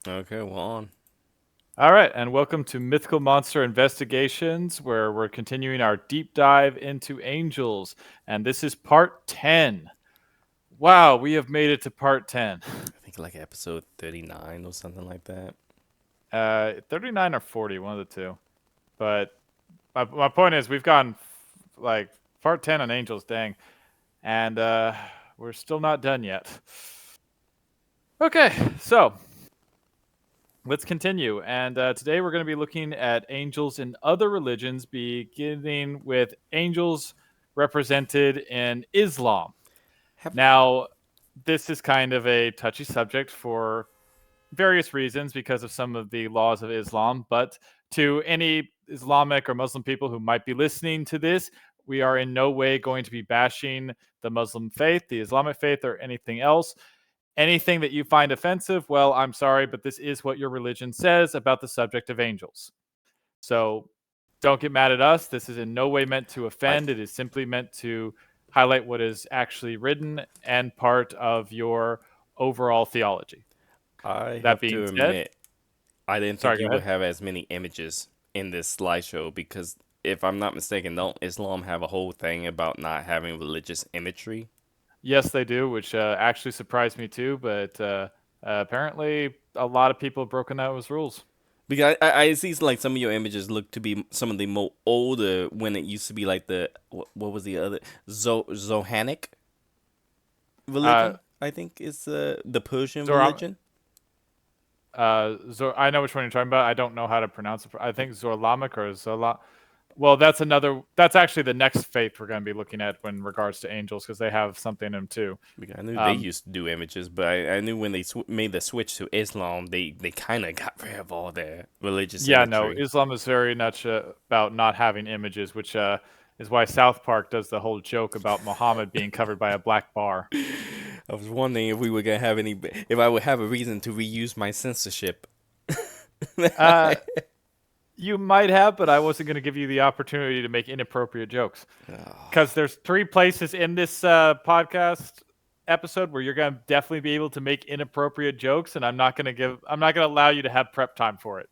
Okay, well on. All right, and welcome to Mythical Monster Investigations, where we're continuing our deep dive into angels. And this is part 10. Wow, we have made it to part 10. I think like episode 39 or something like that. 39 or 40, one of the two. But my point is, we've gotten like part 10 on angels, dang. And we're still not done yet. Okay, so let's continue. And today we're going to be looking at angels in other religions, beginning with angels represented in Islam. Have Now, this is kind of a touchy subject for various reasons because of some of the laws of Islam, but to any Islamic or Muslim people who might be listening to this, we are in no way going to be bashing the Muslim faith, the Islamic faith, or anything else. Anything that you find offensive, well, I'm sorry, but this is what your religion says about the subject of angels. So don't get mad at us. This is in no way meant to I offend. It is simply meant to highlight what is actually written and part of your overall theology. I That have being to said, admit I didn't think sorry, go you would ahead. have as many images in this slideshow because if I'm not mistaken, don't Islam have a whole thing about not having religious imagery? Yes, they do, which actually surprised me too, but apparently a lot of people have broken those rules. Because I see like some of your images look to be some of the more older when it used to be like the what was the other Zohanic Uh, religion? I think is the Persian Zoram, religion. I know which one you're talking about. I don't know how to pronounce it. I think Zorlamic or Zola. Well, that's another. That's actually the next faith we're going to be looking at when regards to angels because they have something in them too. Because I knew they Um, used to do images, but I knew when they made the switch to Islam, they kind of got rid of all their religious yeah, no, imagery. Islam is very much about not having images, which is why South Park does the whole joke about Muhammad being covered by a black bar. I was wondering if we were gonna have any, if I would have a reason to reuse my censorship. Uh, you might have, but I wasn't going to give you the opportunity to make inappropriate jokes. Because there's three places in this podcast episode where you're going to definitely be able to make inappropriate jokes, and I'm not going to allow you to have prep time for it.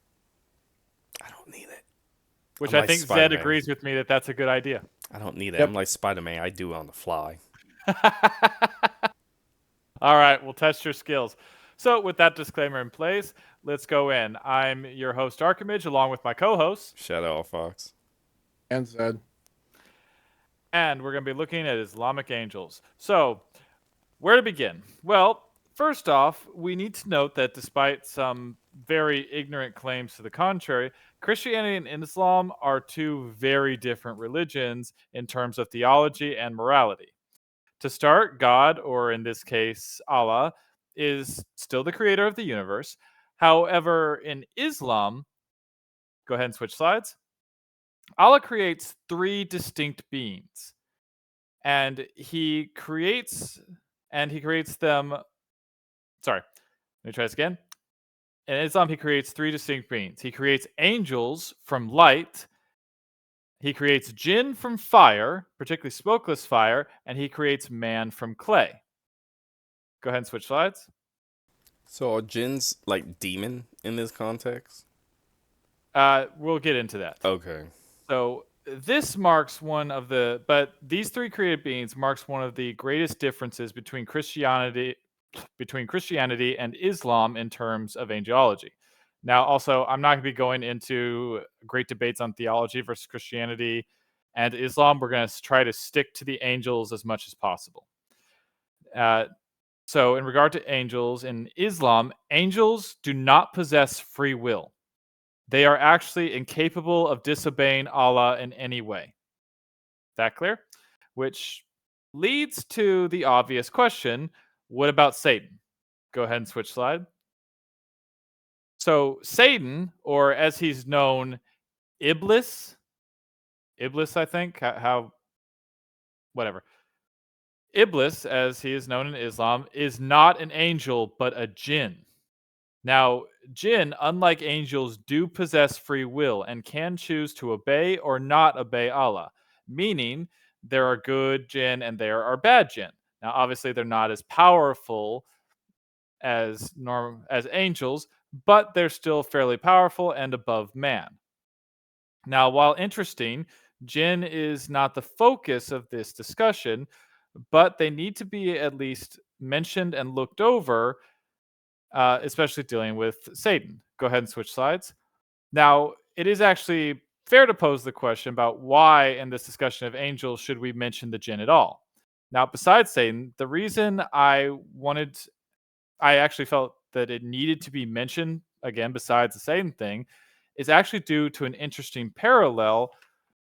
I don't need it. Which I'm I like think Spider Zed Man. agrees with me that that's a good idea. I don't need it. I'm Yep. like Spider Man. I do it on the fly. All right, we'll test your skills. So, with that disclaimer in place, let's go in. I'm your host, Archimage, along with my co hosts, Shadow Fox. And Zed. and we're going to be looking at Islamic angels. So, where to begin? Well, first off, we need to note that despite some very ignorant claims to the contrary, Christianity and Islam are two very different religions in terms of theology and morality. To start, God, or in this case, Allah, is still the creator of the universe. However, in Islam, go ahead and switch slides. Allah creates three distinct beings, and he creates them. Sorry, let me try this again. In Islam, he creates three distinct beings. He creates angels from light. He creates jinn from fire, particularly smokeless fire, and he creates man from clay. Go ahead and switch slides. So are jinns like demon in this context? We'll get into that. Okay. So this marks but these three created beings marks one of the greatest differences between Christianity and Islam in terms of angelology. Now, also, I'm not going to be going into great debates on theology versus Christianity and Islam. We're going to try to stick to the angels as much as possible. Uh, so, in regard to angels in Islam, angels do not possess free will. They are actually incapable of disobeying Allah in any way. That clear? Which leads to the obvious question, what about Satan? Go ahead and switch slide. So, Satan, or as he's known, Iblis, Iblis, I think, how whatever. Iblis, as he is known in Islam, is not an angel but a jinn. Now, jinn, unlike angels, do possess free will and can choose to obey or not obey Allah, meaning there are good jinn and there are bad jinn. Now, obviously, they're not as powerful as angels, but they're still fairly powerful and above man. Now, while interesting, jinn is not the focus of this discussion, but they need to be at least mentioned and looked over, especially dealing with Satan. Go ahead and switch slides. Now, it is actually fair to pose the question about why, in this discussion of angels, should we mention the jinn at all? Now, besides Satan, the reason I actually felt that it needed to be mentioned, again, besides the Satan thing, is actually due to an interesting parallel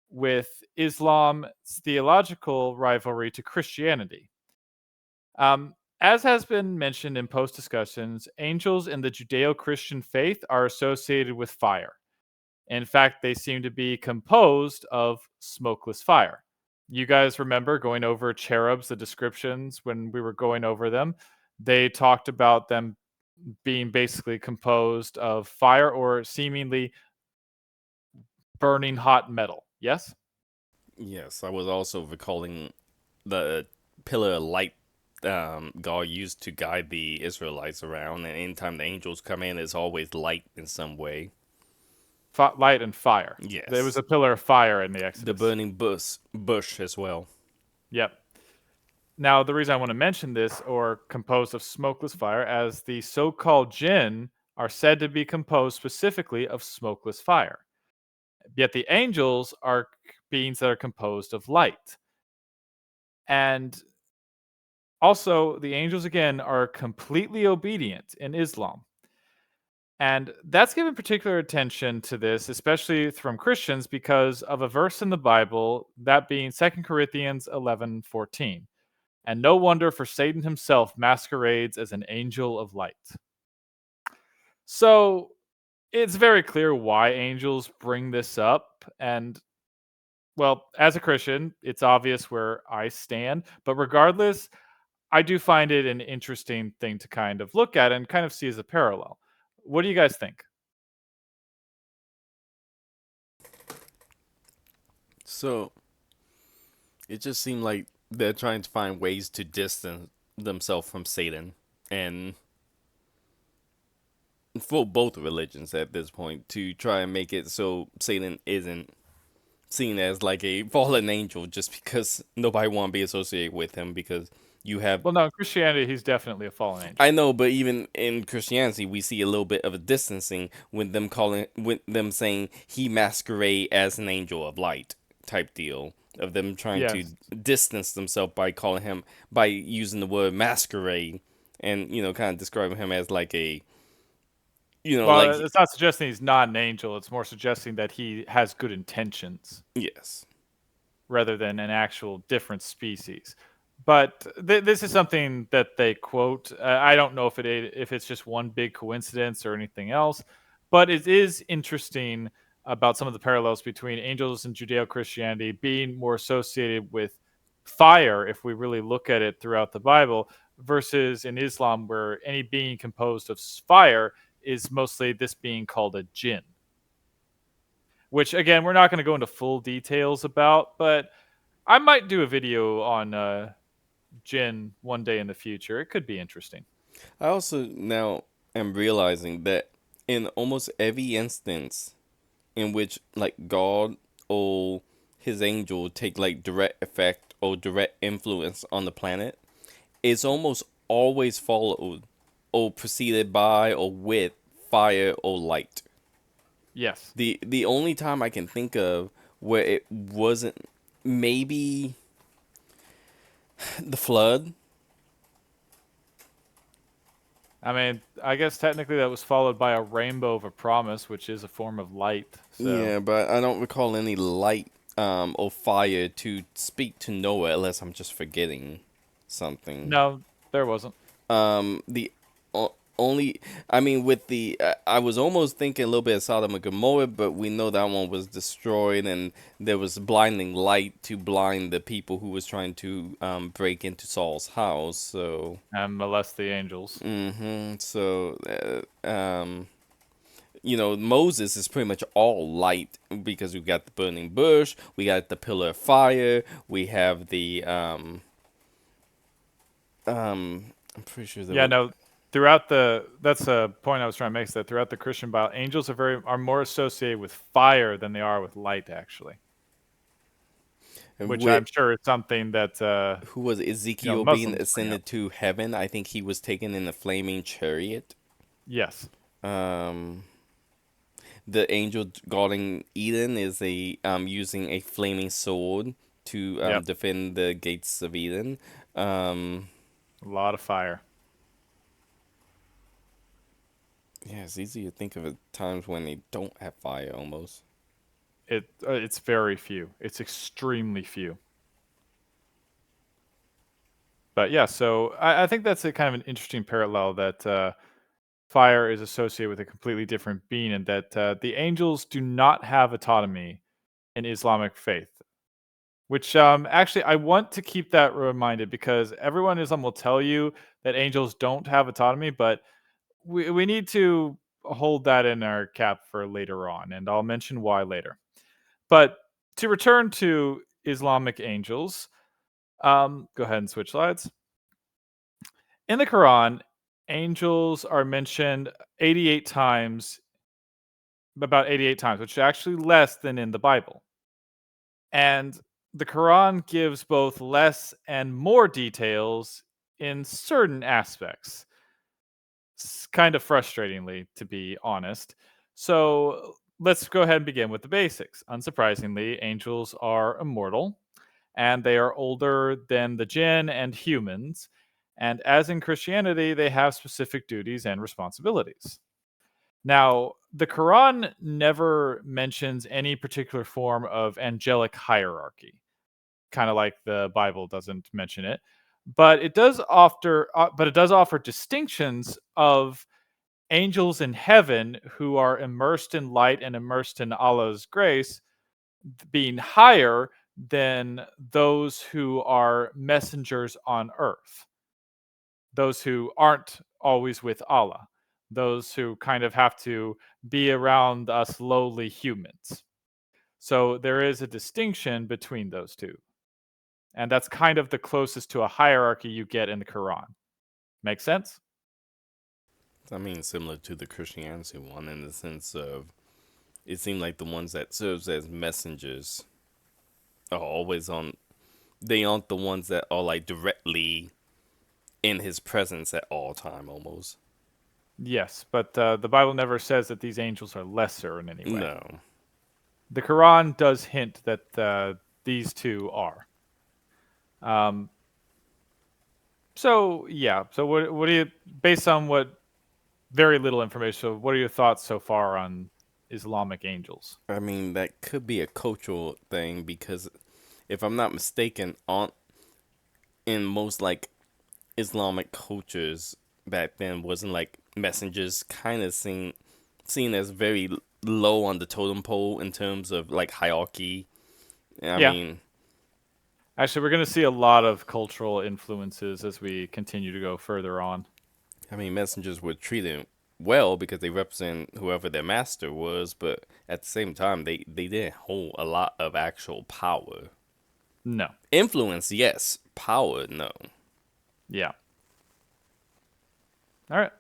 with Islam's theological rivalry to Christianity. As has been mentioned in post discussions, angels in the Judeo Christian faith are associated with fire. In fact, they seem to be composed of smokeless fire. You guys remember going over cherubs, the descriptions when we were going over them? They talked about them being basically composed of fire or seemingly burning hot metal. Yes? Yes, I was also recalling the pillar of light God used to guide the Israelites around, and anytime the angels come in, it's always light in some way. Light and fire. There was Yes, a pillar of fire in the the Exodus. burning bush as well. Yep. Now, the reason I want to mention this, or composed of smokeless fire, as the so called jinn are said to be composed specifically of smokeless fire. Yet the angels are beings that are composed of light. And also, the angels, again, are completely obedient in Islam. And that's given particular attention to this, especially from Christians, because of a verse in the Bible, that being 2 Corinthians 11:14. And no wonder, for Satan himself masquerades as an angel of light. So it's very clear why angels bring this up. And, well, as a Christian, it's obvious where I stand. But regardless, I do find it an interesting thing to kind of look at and kind of see as a parallel. What do you guys think? So it just seemed like they're trying to find ways to distance themselves from Satan, and for both religions at this point, to try and make it so Satan isn't seen as like a fallen angel just because nobody want to be associated with him, because you have, Well, no, in Christianity, he's definitely a fallen I angel. know, but even in Christianity we see a little bit of a distancing with them saying he masquerade as an angel of light type deal, of them trying to Yes. distance themselves by calling him, by using the word masquerade, and kind of describing him as like a, like, Well, it's not suggesting he's not an angel. It's more suggesting that he has good intentions yes. rather than an actual different species. But this is something that they quote. I don't know if it's just one big coincidence or anything else, but it is interesting about some of the parallels between angels and Judeo Christianity being more associated with fire, if we really look at it throughout the Bible, versus in Islam, where any being composed of fire is mostly this being called a jinn, which again we're not going to go into full details about, but I might do a video on Jin one day in the future. It could be interesting. I also now am realizing that in almost every instance in which like God or his angel take like direct effect or direct influence on the planet, it's almost always followed or preceded by or with fire or light. Yes. The only time I can think of where it wasn't, maybe the flood. I mean, I guess technically that was followed by a rainbow of a promise, which is a form of light. So, Yeah, but I don't recall any light or fire to speak to Noah, unless I'm just forgetting something. no, there wasn't. The only, I mean, with the, I was almost thinking a little bit of Sodom and Gomorrah, but we know that one was destroyed, and there was blinding light to blind the people who was trying to break into Saul's house. So, And molest the angels. so Moses is pretty much all light, because we got the burning bush, we got the pillar of fire, we have the I'm pretty sure there Yeah, was, no. throughout the that's a point I was trying to make, is that throughout the Christian Bible, angels are more associated with fire than they are with light, actually, And which I'm with sure is something that who was Ezekiel being Muslims bring up. ascended to heaven, I think he was taken in a flaming chariot. Yes. Um, the angel guarding Eden is a using a flaming sword to Yep. defend the gates of Eden. Um, A lot of fire. yeah, it's easy to think of at times when they don't have fire almost. It's very few. It's extremely few. But yeah, so I think that's a kind of an interesting parallel, that fire is associated with a completely different being, and that the angels do not have autonomy in Islamic faith. Which actually, I want to keep that reminded, because everyone in Islam will tell you that angels don't have autonomy, but we need to hold that in our cap for later on, and I'll mention why later. But to return to Islamic angels, go ahead and switch slides. In the Quran, angels are mentioned 88 times, about 88 times, which is actually less than in the Bible. And the Quran gives both less and more details in certain aspects. Kind of frustratingly, to be honest. So let's go ahead and begin with the basics. Unsurprisingly, angels are immortal, and they are older than the jinn and humans. And as in Christianity, they have specific duties and responsibilities. Now, the Quran never mentions any particular form of angelic hierarchy, kind of like the Bible doesn't mention it, but it does offer distinctions of angels in heaven who are immersed in light and immersed in Allah's grace, being higher than those who are messengers on earth, those who aren't always with Allah, those who kind of have to be around us lowly humans. So there is a distinction between those two. And that's kind of the closest to a hierarchy you get in the Quran. Make sense? I mean, similar to the Christianity one in the sense of it seemed like the ones that serves as messengers are always on. They aren't the ones that are like directly in his presence at all time, almost. Yes, but the Bible never says that these angels are lesser in any way. No, The Quran does hint that these two are. Um, so yeah. So what do you, based on what very little information, so what are your thoughts so far on Islamic angels? I mean that could be a cultural thing because if I'm not mistaken, aren't in most like Islamic cultures back then wasn't like messengers kind of seen as very low on the totem pole in terms of like hierarchy. I Yeah. mean, Actually, we're going to see a lot of cultural influences as we continue to go further on. messengers were treated well because they represent whoever their master was, but at the same time, they didn't hold a lot of actual power. No. Influence, yes. Power, no. Yeah. All right.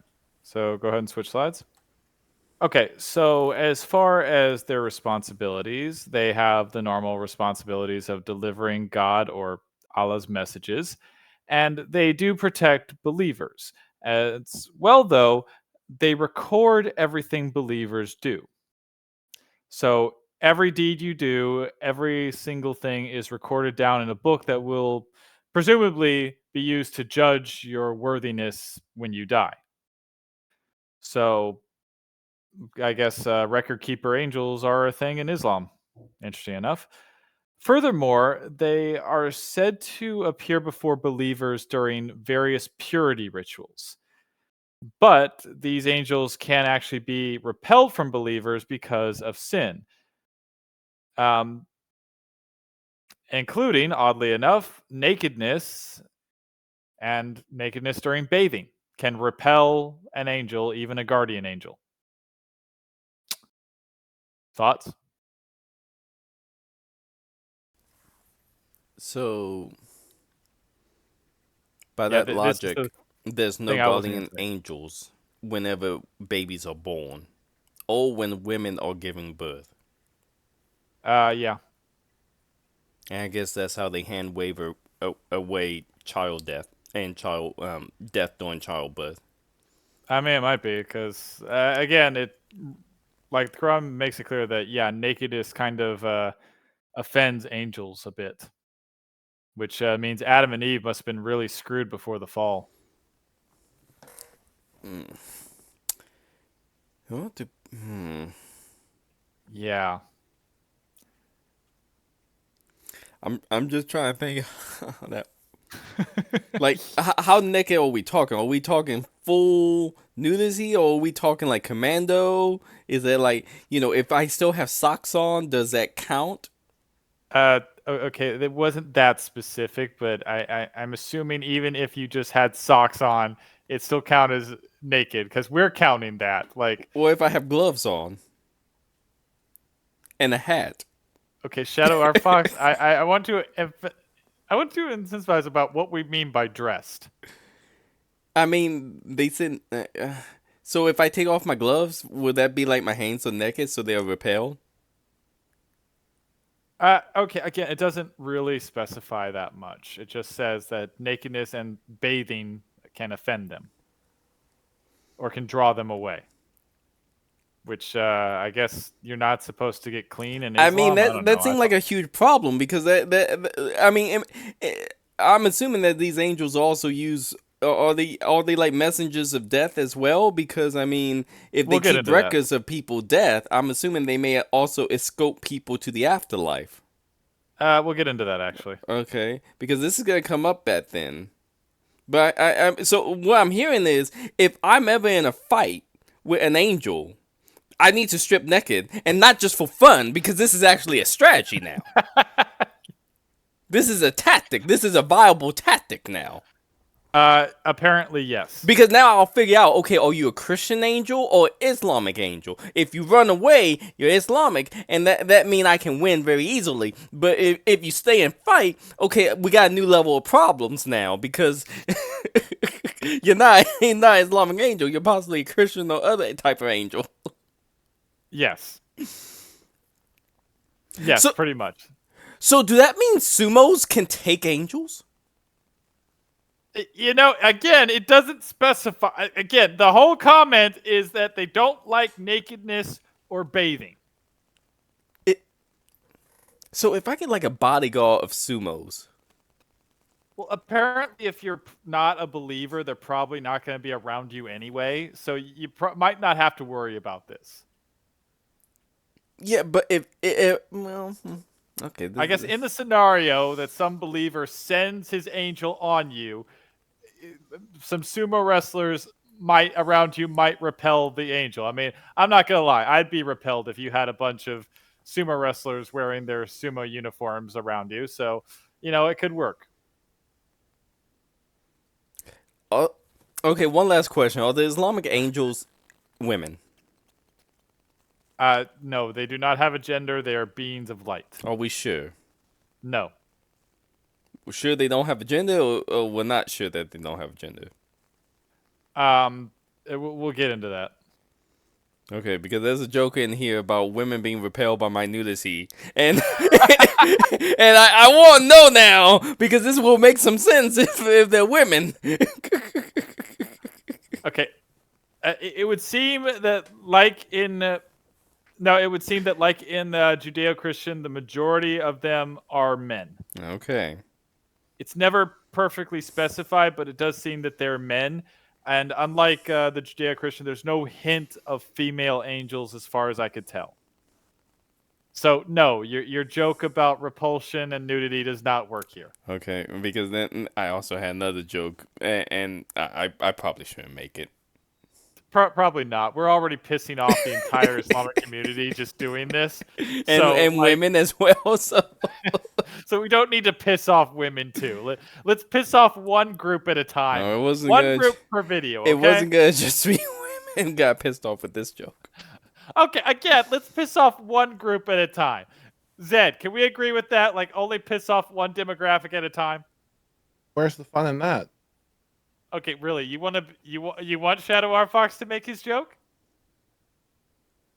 So go ahead and switch slides. Okay, so as far as their responsibilities, they have the normal responsibilities of delivering God or Allah's messages, and they do protect believers. As well, though, they record everything believers do. So every deed you do, every single thing is recorded down in a book that will presumably be used to judge your worthiness when you die. So I guess record keeper angels are a thing in Islam. Interesting enough. Furthermore, they are said to appear before believers during various purity rituals. But these angels can actually be repelled from believers because of sin, um, including, oddly enough, nakedness, and nakedness during bathing can repel an angel, even a guardian angel. Thoughts? So, by Yeah, that this is logic, There's no thing I wasn't guardian gonna say. angels whenever babies are born, or when women are giving birth. Yeah. And I guess that's how they hand wave away child death and child death during childbirth. I mean, it might be because again, it like the Quran makes it clear that yeah, nakedness kind of offends angels a bit, which means Adam and Eve must have been really screwed before the fall. What the, hmm. Yeah. I'm just trying to think how that, like how naked are we talking? Are we talking full nudity, or are we talking like commando? Is it like, if I still have socks on, does that count? Okay, it wasn't that specific, but I'm assuming even if you just had socks on, it still count as naked because we're counting that. Like, Or if I have gloves on and a hat? okay, Shadow our Fox. I want to I want to incentivize about what we mean by dressed. I mean, they said. So if I take off my gloves, would that be like my hands are naked, so they'll repel? Okay, again, it doesn't really specify that much. It just says that nakedness and bathing can offend them or can draw them away. Which I guess you're not supposed to get clean in I mean, Islam. I that don't know. that I seemed like thought. a huge problem because I mean, I'm assuming that these angels also use. Are they like messengers of death as well? Because I mean, if they We'll get keep into that. records of people death, I'm assuming they may also escort people to the afterlife. We'll get into that actually. Okay, because this is gonna come up at then. But so what I'm hearing is, if I'm ever in a fight with an angel, I need to strip naked, and not just for fun, because this is actually a strategy now. This is a tactic. This is a viable tactic now. Apparently yes. Because now I'll figure out, okay, are you a Christian angel or Islamic angel? If you run away, you're Islamic, and that mean I can win very easily. But if you stay and fight, okay, we got a new level of problems now because you're not Islamic angel. You're possibly a Christian or other type of angel. Yes. Yes, So pretty much. so do that mean sumos can take angels? You know, again, it doesn't specify. Again, the whole comment is that they don't like nakedness or bathing. It, so if I get like a bodyguard of sumos, Well, apparently, if you're not a believer, they're probably not going to be around you anyway. So you might not have to worry about this. yeah, but if well, okay, I guess in the scenario that some believer sends his angel on you, some sumo wrestlers might around you might repel the angel. I mean, I'm not gonna lie, I'd be repelled if you had a bunch of sumo wrestlers wearing their sumo uniforms around you. So, it could work. uh, okay, one last question: are the Islamic angels women? No, they do not have a gender. They are beings of light. Are we sure? No. We're sure they don't have a gender, or we're not sure that they don't have a gender? We'll get into that. Okay, because there's a joke in here about women being repelled by my nudity, and and I want to know now because this will make some sense if they're women. Okay. It would seem that, like in no, it would seem that like in Judeo-Christian, the majority of them are men. Okay. It's never perfectly specified, but it does seem that they're men. And unlike the Judeo-Christian, there's no hint of female angels as far as I could tell. So no, your joke about repulsion and nudity does not work here. Okay, because then I also had another joke, and I probably shouldn't make it. Probably not. We're already pissing off the entire Islamic community just doing this. and So and women as well. So so we don't need to piss off women too. Let's piss off one group at a time. no, it wasn't One good. group per video, It okay? wasn't good. Just me women got pissed off with this joke. Okay, again, let's piss off one group at a time. Zed, can we agree with that? Like only piss off one demographic at a time? Where's the fun in that? Okay, really, you want Shadow R Fox to make his joke?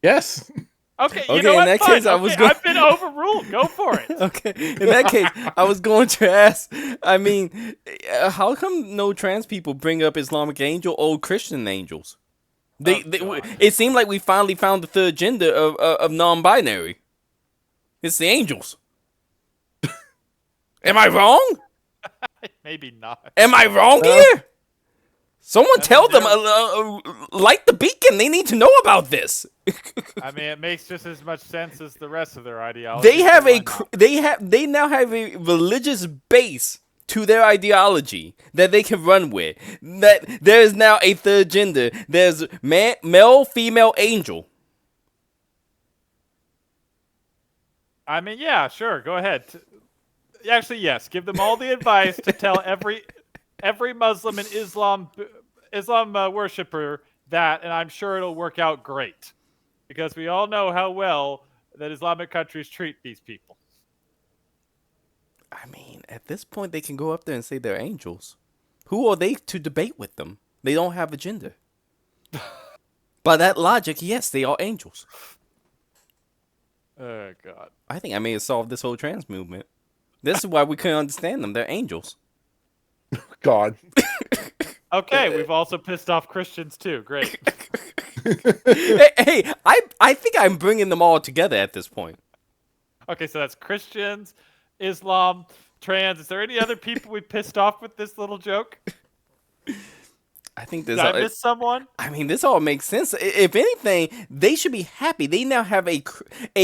Yes. Okay, you know Okay, in what? that Fine. case, I Okay, was going. I've been overruled. Go for it. Okay, in that case, I was going to ask. I mean, how come no trans people bring up Islamic angel or Christian angels? Oh God. It seemed like we finally found the third gender of non-binary. It's the angels. Am I wrong? Maybe not. Am I wrong Uh, here? Someone I mean, tell them, they're. light the beacon. They need to know about this. I mean, it makes just as much sense as the rest of their They ideology, so have why not? they now have a religious base to their ideology that they can run with. That there is now a third gender. There's male, female, angel. I mean, yeah, sure. Go ahead. Actually, yes. Give them all the advice to tell every Muslim and Islam worshiper that, and I'm sure it'll work out great because we all know how well that Islamic countries treat these people. I mean, at this point, they can go up there and say they're angels. Who are they to debate with them? They don't have a gender. By that logic, yes, they are angels. Oh God. I think I may have solved this whole trans movement. This is why we couldn't understand them. They're angels. God. Okay, we've also pissed off Christians too. Great. Hey, I think I'm bringing them all together at this point. Okay, so that's Christians, Islam, trans. Is there any other people we pissed off with this little joke? I think Did this. I miss someone? I mean, this all makes sense. If anything, they should be happy. They now have a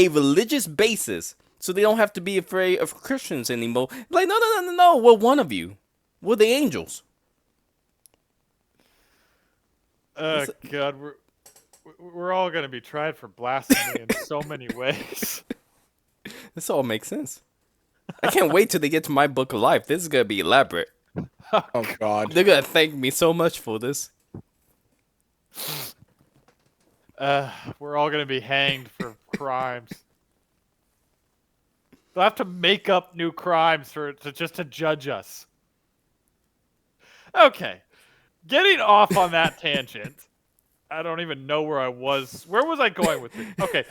religious basis, so they don't have to be afraid of Christians anymore. Like, no, no, no, no, no. We're one of you. We're the angels. Oh This, God, we're all gonna be tried for blasphemy in so many ways. this all makes sense. I can't wait till they get to my book of life. This is gonna be elaborate. Oh God. They're gonna thank me so much for this. We're all gonna be hanged for crimes. They'll have to make up new crimes just to judge us. Okay, getting off on that tangent. I don't even know where I was. Where was I going with this? Okay,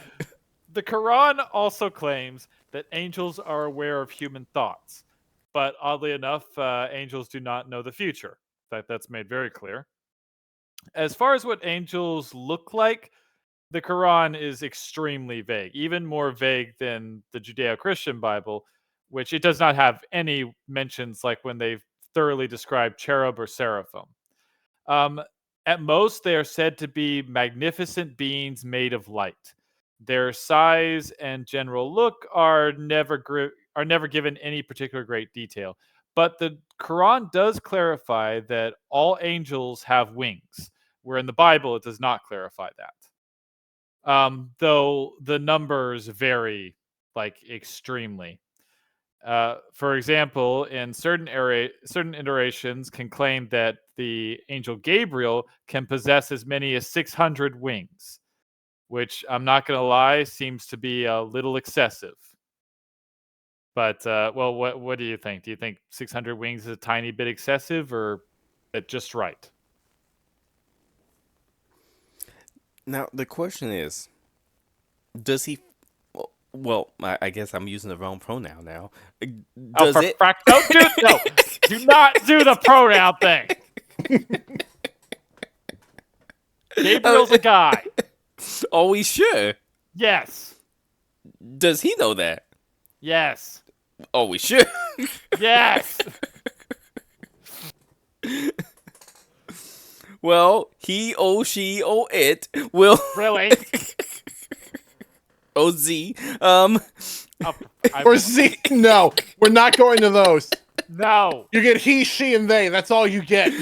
the Quran also claims that angels are aware of human thoughts, but oddly enough, angels do not know the future. In fact, that's made very clear. As far as what angels look like, the Quran is extremely vague, even more vague than the Judeo Christian Bible, which it does not have any mentions like when they thoroughly describe cherub or seraphim. Um, at most, they are said to be magnificent beings made of light. Their size and general look are never given any particular great detail. But the Quran does clarify that all angels have wings, where in the Bible it does not clarify that. Though the numbers vary like extremely. For example, in certain iterations can claim that the angel Gabriel can possess as many as 600 wings, which I'm not going to lie seems to be a little excessive. But well, what do you think? Do you think 600 wings is a tiny bit excessive, or just right? Now the question is, does he? Well, I guess I'm using the wrong pronoun now. Oh, Does for it? frack! No, do not do the pronoun thing. Gabriel's a guy. Are we sure? Yes. Does he know that? Yes. Are we sure? Yes. Well, he, oh, she, oh, it will. Really? Oh, Z. Oh, Or Z. No, we're not going to those. no. You get he, she, and they. That's all you get.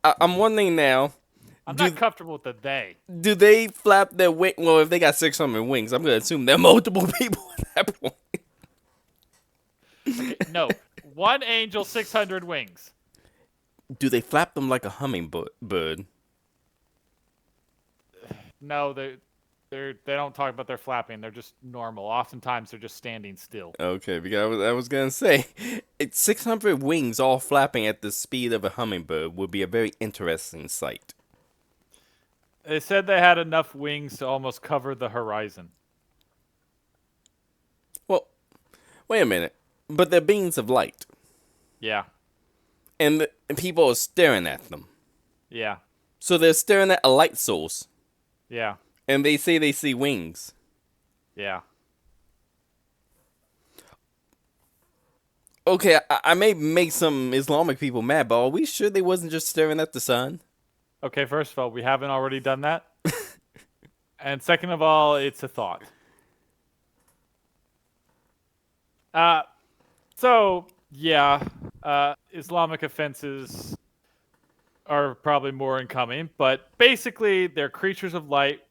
I'm wondering now. I'm Do- not comfortable with the they. Do they flap their wing? Well, if they got 600 wings, I'm gonna assume there are multiple people at that point. Okay, no. One angel, 600 wings. Do they flap them like a hummingbird? No, They don't talk about their flapping. They're just normal. Oftentimes they're just standing still. Okay, because I was gonna say, 600 wings all flapping at the speed of a hummingbird would be a very interesting sight. They said they had enough wings to almost cover the horizon. Well, wait a minute. But they're beings of light, Yeah. and people are staring at them. Yeah. So they're staring at a light source, Yeah. and they say they see wings. Yeah. Okay, I may make some Islamic people mad, but are we sure they wasn't just staring at the sun? Okay, first of all, we haven't already done that. And second of all, it's a thought. Uh, so, yeah, Islamic offenses are probably more incoming, but basically, they're creatures of light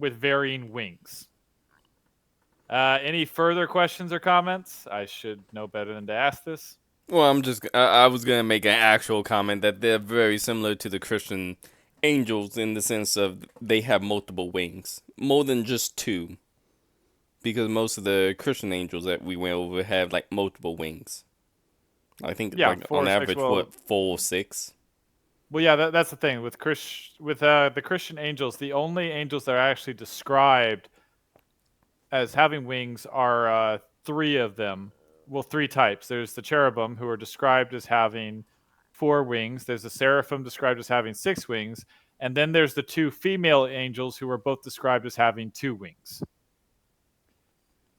with varying wings. Any further questions or comments? I should know better than to ask this. Well, I was gonna make an actual comment that they're very similar to the Christian angels in the sense of they have multiple wings, more than just two. Because most of the Christian angels that we went over have like multiple wings. I think Yeah, like four on or six. average, what, 4 or 6? Well, yeah, that's the thing with the Christian angels. The only angels that are actually described as having wings are three of them. Well, three types. There's the cherubim, who are described as having 4 wings. There's the seraphim, described as having 6 wings, and then there's the 2 female angels, who are both described as having 2 wings.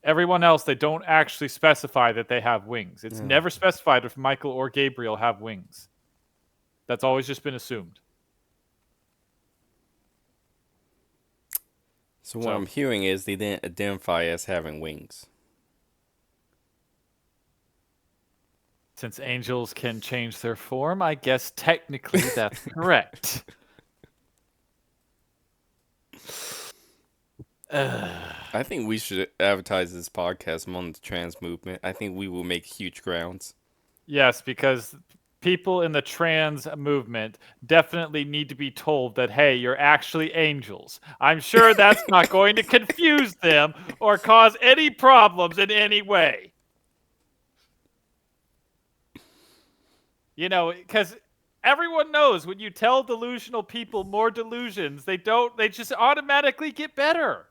Everyone else, they don't actually specify that they have wings. It's never specified if Michael or Gabriel have wings. That's always just been assumed. So what I'm hearing is they didn't identify as having wings. Since angels can change their form, I guess technically that's correct. I think we should advertise this podcast among the trans movement. I think we will make huge grounds. Yes, because people in the trans movement definitely need to be told that, hey, you're actually angels. I'm sure that's not going to confuse them or cause any problems in any way. You know, because everyone knows when you tell delusional people more delusions, they just automatically get better.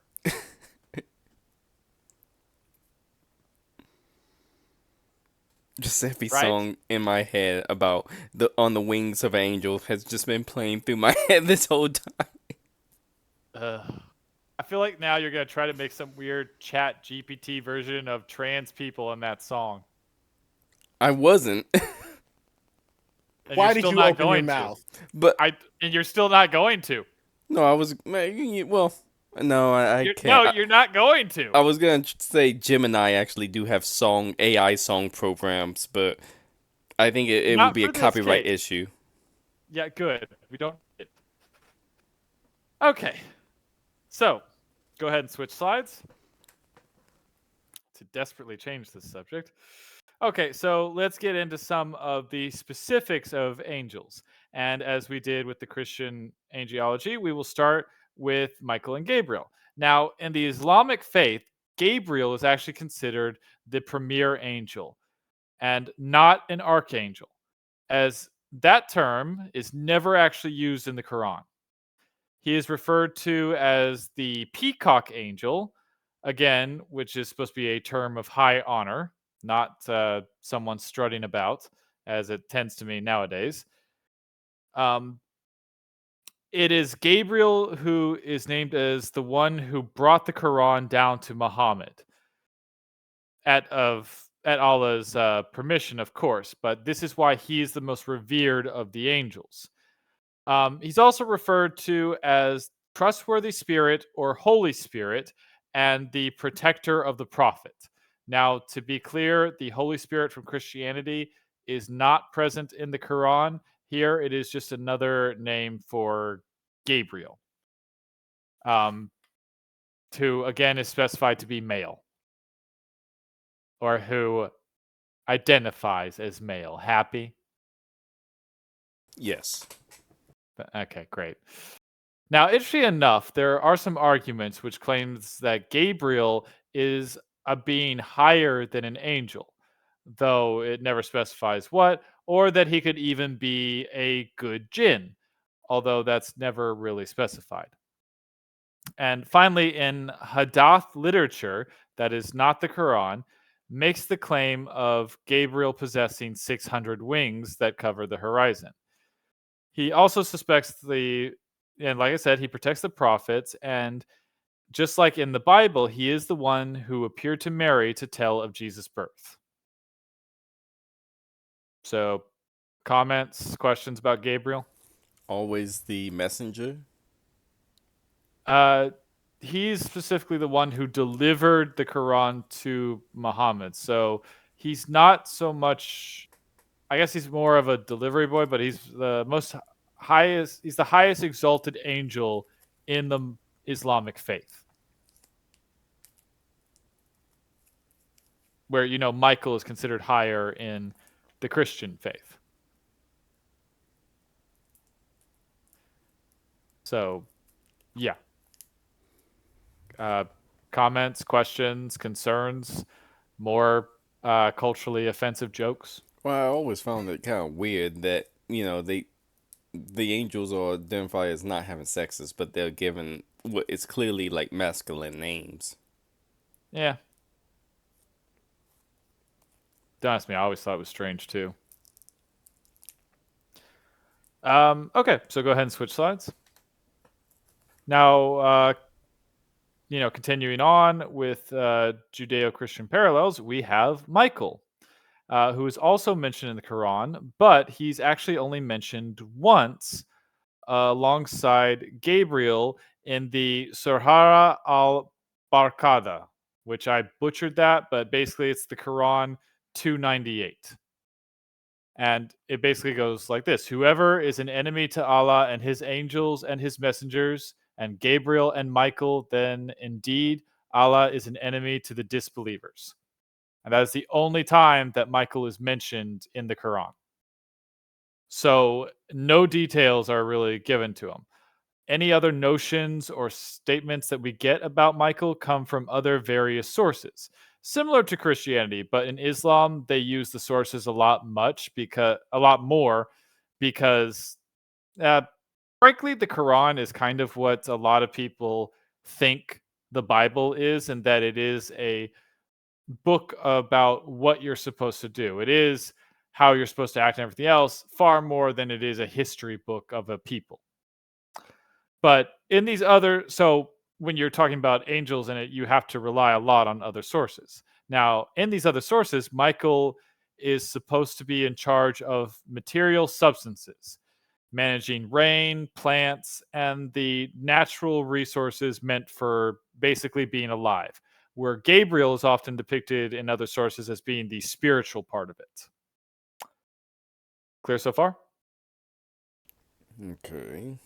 Just every Right? song in my head about the On the Wings of an Angel has just been playing through my head this whole time. I feel like now you're going to try to make some weird chat GPT version of trans people in that song. I wasn't. And Why you're did still you not open your going to. mouth? But And you're still not going to. no, I was well. No, I can't. No, you're not going to. I was gonna say Gemini actually do have AI song programs, but I think it would Not be a for this copyright case. issue. Yeah, good. We don't. Okay. So, go ahead and switch slides to desperately change this subject. Okay, so let's get into some of the specifics of angels. And as we did with the Christian angelology, we will start with Michael and Gabriel. Now, in the Islamic faith, Gabriel is actually considered the premier angel and not an archangel, as that term is never actually used in the Quran. He is referred to as the peacock angel, again, which is supposed to be a term of high honor, not someone strutting about, as it tends to mean nowadays. Um, it is Gabriel who is named as the one who brought the Quran down to Muhammad at Allah's permission, of course. But this is why he is the most revered of the angels. He's also referred to as trustworthy spirit or Holy Spirit and the protector of the prophet. Now, to be clear, the Holy Spirit from Christianity is not present in the Quran. Here, it is just another name for Gabriel, who again is specified to be male or who identifies as male. Happy? Yes. Okay, great. Now, interestingly enough, there are some arguments which claims that Gabriel is a being higher than an angel, though it never specifies what, or that he could even be a good jinn, although that's never really specified. And finally, in Hadith literature, that is not the Quran, makes the claim of Gabriel possessing 600 wings that cover the horizon. He also suspects and like I said, he protects the prophets. And just like in the Bible, he is the one who appeared to Mary to tell of Jesus' birth. So, comments, questions about Gabriel? Always the messenger. Uh, he's specifically the one who delivered the Quran to Muhammad. So he's not so much. I guess he's more of a delivery boy, but he's the most highest. He's the highest exalted angel in the Islamic faith, where Michael is considered higher in the Christian faith. So, yeah. Uh, comments, questions, concerns, more culturally offensive jokes. Well, I always found it kind of weird that the angels are identified as not having sexes, but they're given what it's clearly like masculine names. Yeah, don't ask me. I always thought it was strange too. Okay, so go ahead and switch slides. Now, continuing on with Judeo-Christian parallels, we have Michael, who is also mentioned in the Quran, but he's actually only mentioned once alongside Gabriel in the Surah al-Barkada, which I butchered that, but basically it's the Quran 298. And it basically goes like this: whoever is an enemy to Allah and his angels and his messengers, and Gabriel and Michael, then indeed Allah is an enemy to the disbelievers. And that is the only time that Michael is mentioned in the Quran. So no details are really given to him. Any other notions or statements that we get about Michael come from other various sources, similar to Christianity, but in Islam they use the sources a lot more because uh, frankly the Quran is kind of what a lot of people think the Bible is, and that it is a book about what you're supposed to do. It is how you're supposed to act and everything else, far more than it is a history book of a people. But in these so when you're talking about angels in it, you have to rely a lot on other sources. Now, in these other sources, Michael is supposed to be in charge of material substances, managing rain, plants, and the natural resources meant for basically being alive, where Gabriel is often depicted in other sources as being the spiritual part of it. Clear so far? Okay.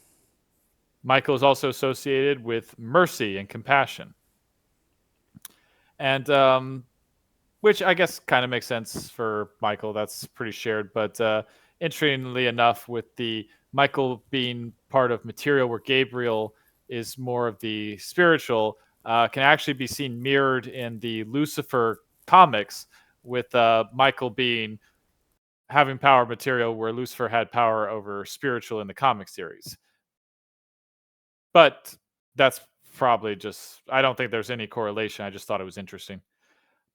Michael is also associated with mercy and compassion. And which I guess kind of makes sense for Michael. That's pretty shared. But interestingly enough, with the Michael being part of material, where Gabriel is more of the spiritual, can actually be seen mirrored in the Lucifer comics, with Michael being having power material, where Lucifer had power over spiritual in the comic series. But that's probably just, I don't think there's any correlation. I just thought it was interesting.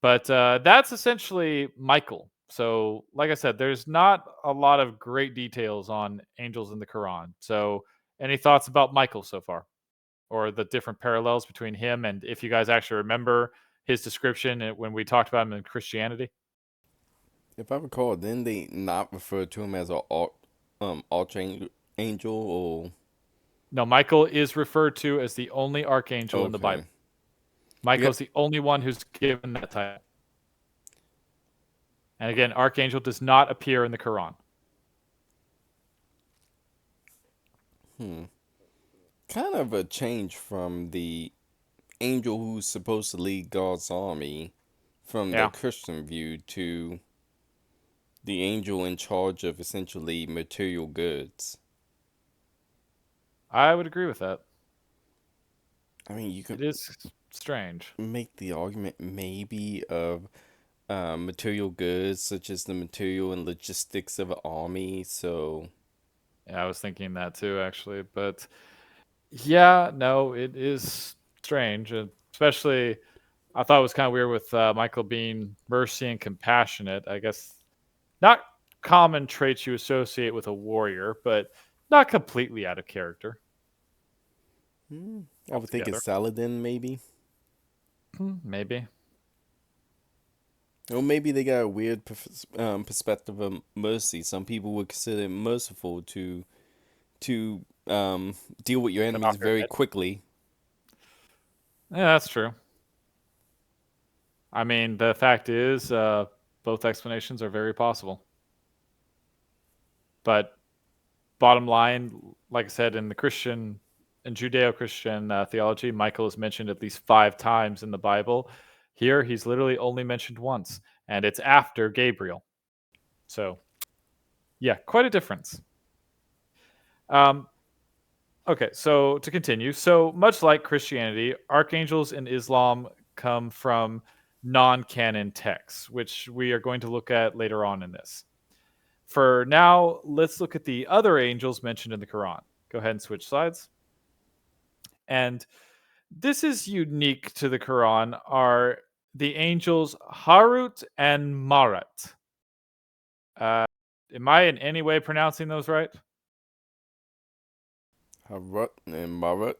But that's essentially Michael. So, like I said, there's not a lot of great details on angels in the Quran. So, any thoughts about Michael so far, or the different parallels between him and, if you guys actually remember his description when we talked about him in Christianity? If I recall, didn't they not refer to him as a archangel or No, Michael is referred to as the only archangel in the okay? Bible. Michael Yep. is the only one who's given that title. And again, archangel does not appear in the Quran. Kind of a change from the angel who's supposed to lead God's army from the Yeah. Christian view to the angel in charge of essentially material goods. I would agree with that. I mean, you can It is strange. make the argument maybe of material goods such as the material and logistics of an army. So, Yeah, I was thinking that too, actually. But yeah, no, it is strange. Especially, I thought it was kind of weird with Michael being mercy and compassionate. I guess not common traits you associate with a warrior, but not completely out of character I would think it's altogether. Saladin, maybe. Maybe. Or maybe they got a weird perspective of mercy. Some people would consider it merciful to deal with your Cut enemies off your very head. quickly. Yeah, that's true. I mean, the fact is, both explanations are very possible. But bottom line, like I said, in the Christian and Judeo-Christian theology, Michael is mentioned at least 5 times in the Bible. Here, he's literally only mentioned once, and it's after Gabriel. So, yeah, quite a difference. Um, okay, so to continue, so much like Christianity, archangels in Islam come from non-canon texts, which we are going to look at later on in this. For now, let's look at the other angels mentioned in the Quran. Go ahead and switch slides. And this is unique to the Quran are the angels Harut and Marat. Uh, am I in any way pronouncing those right? Harut and Marat.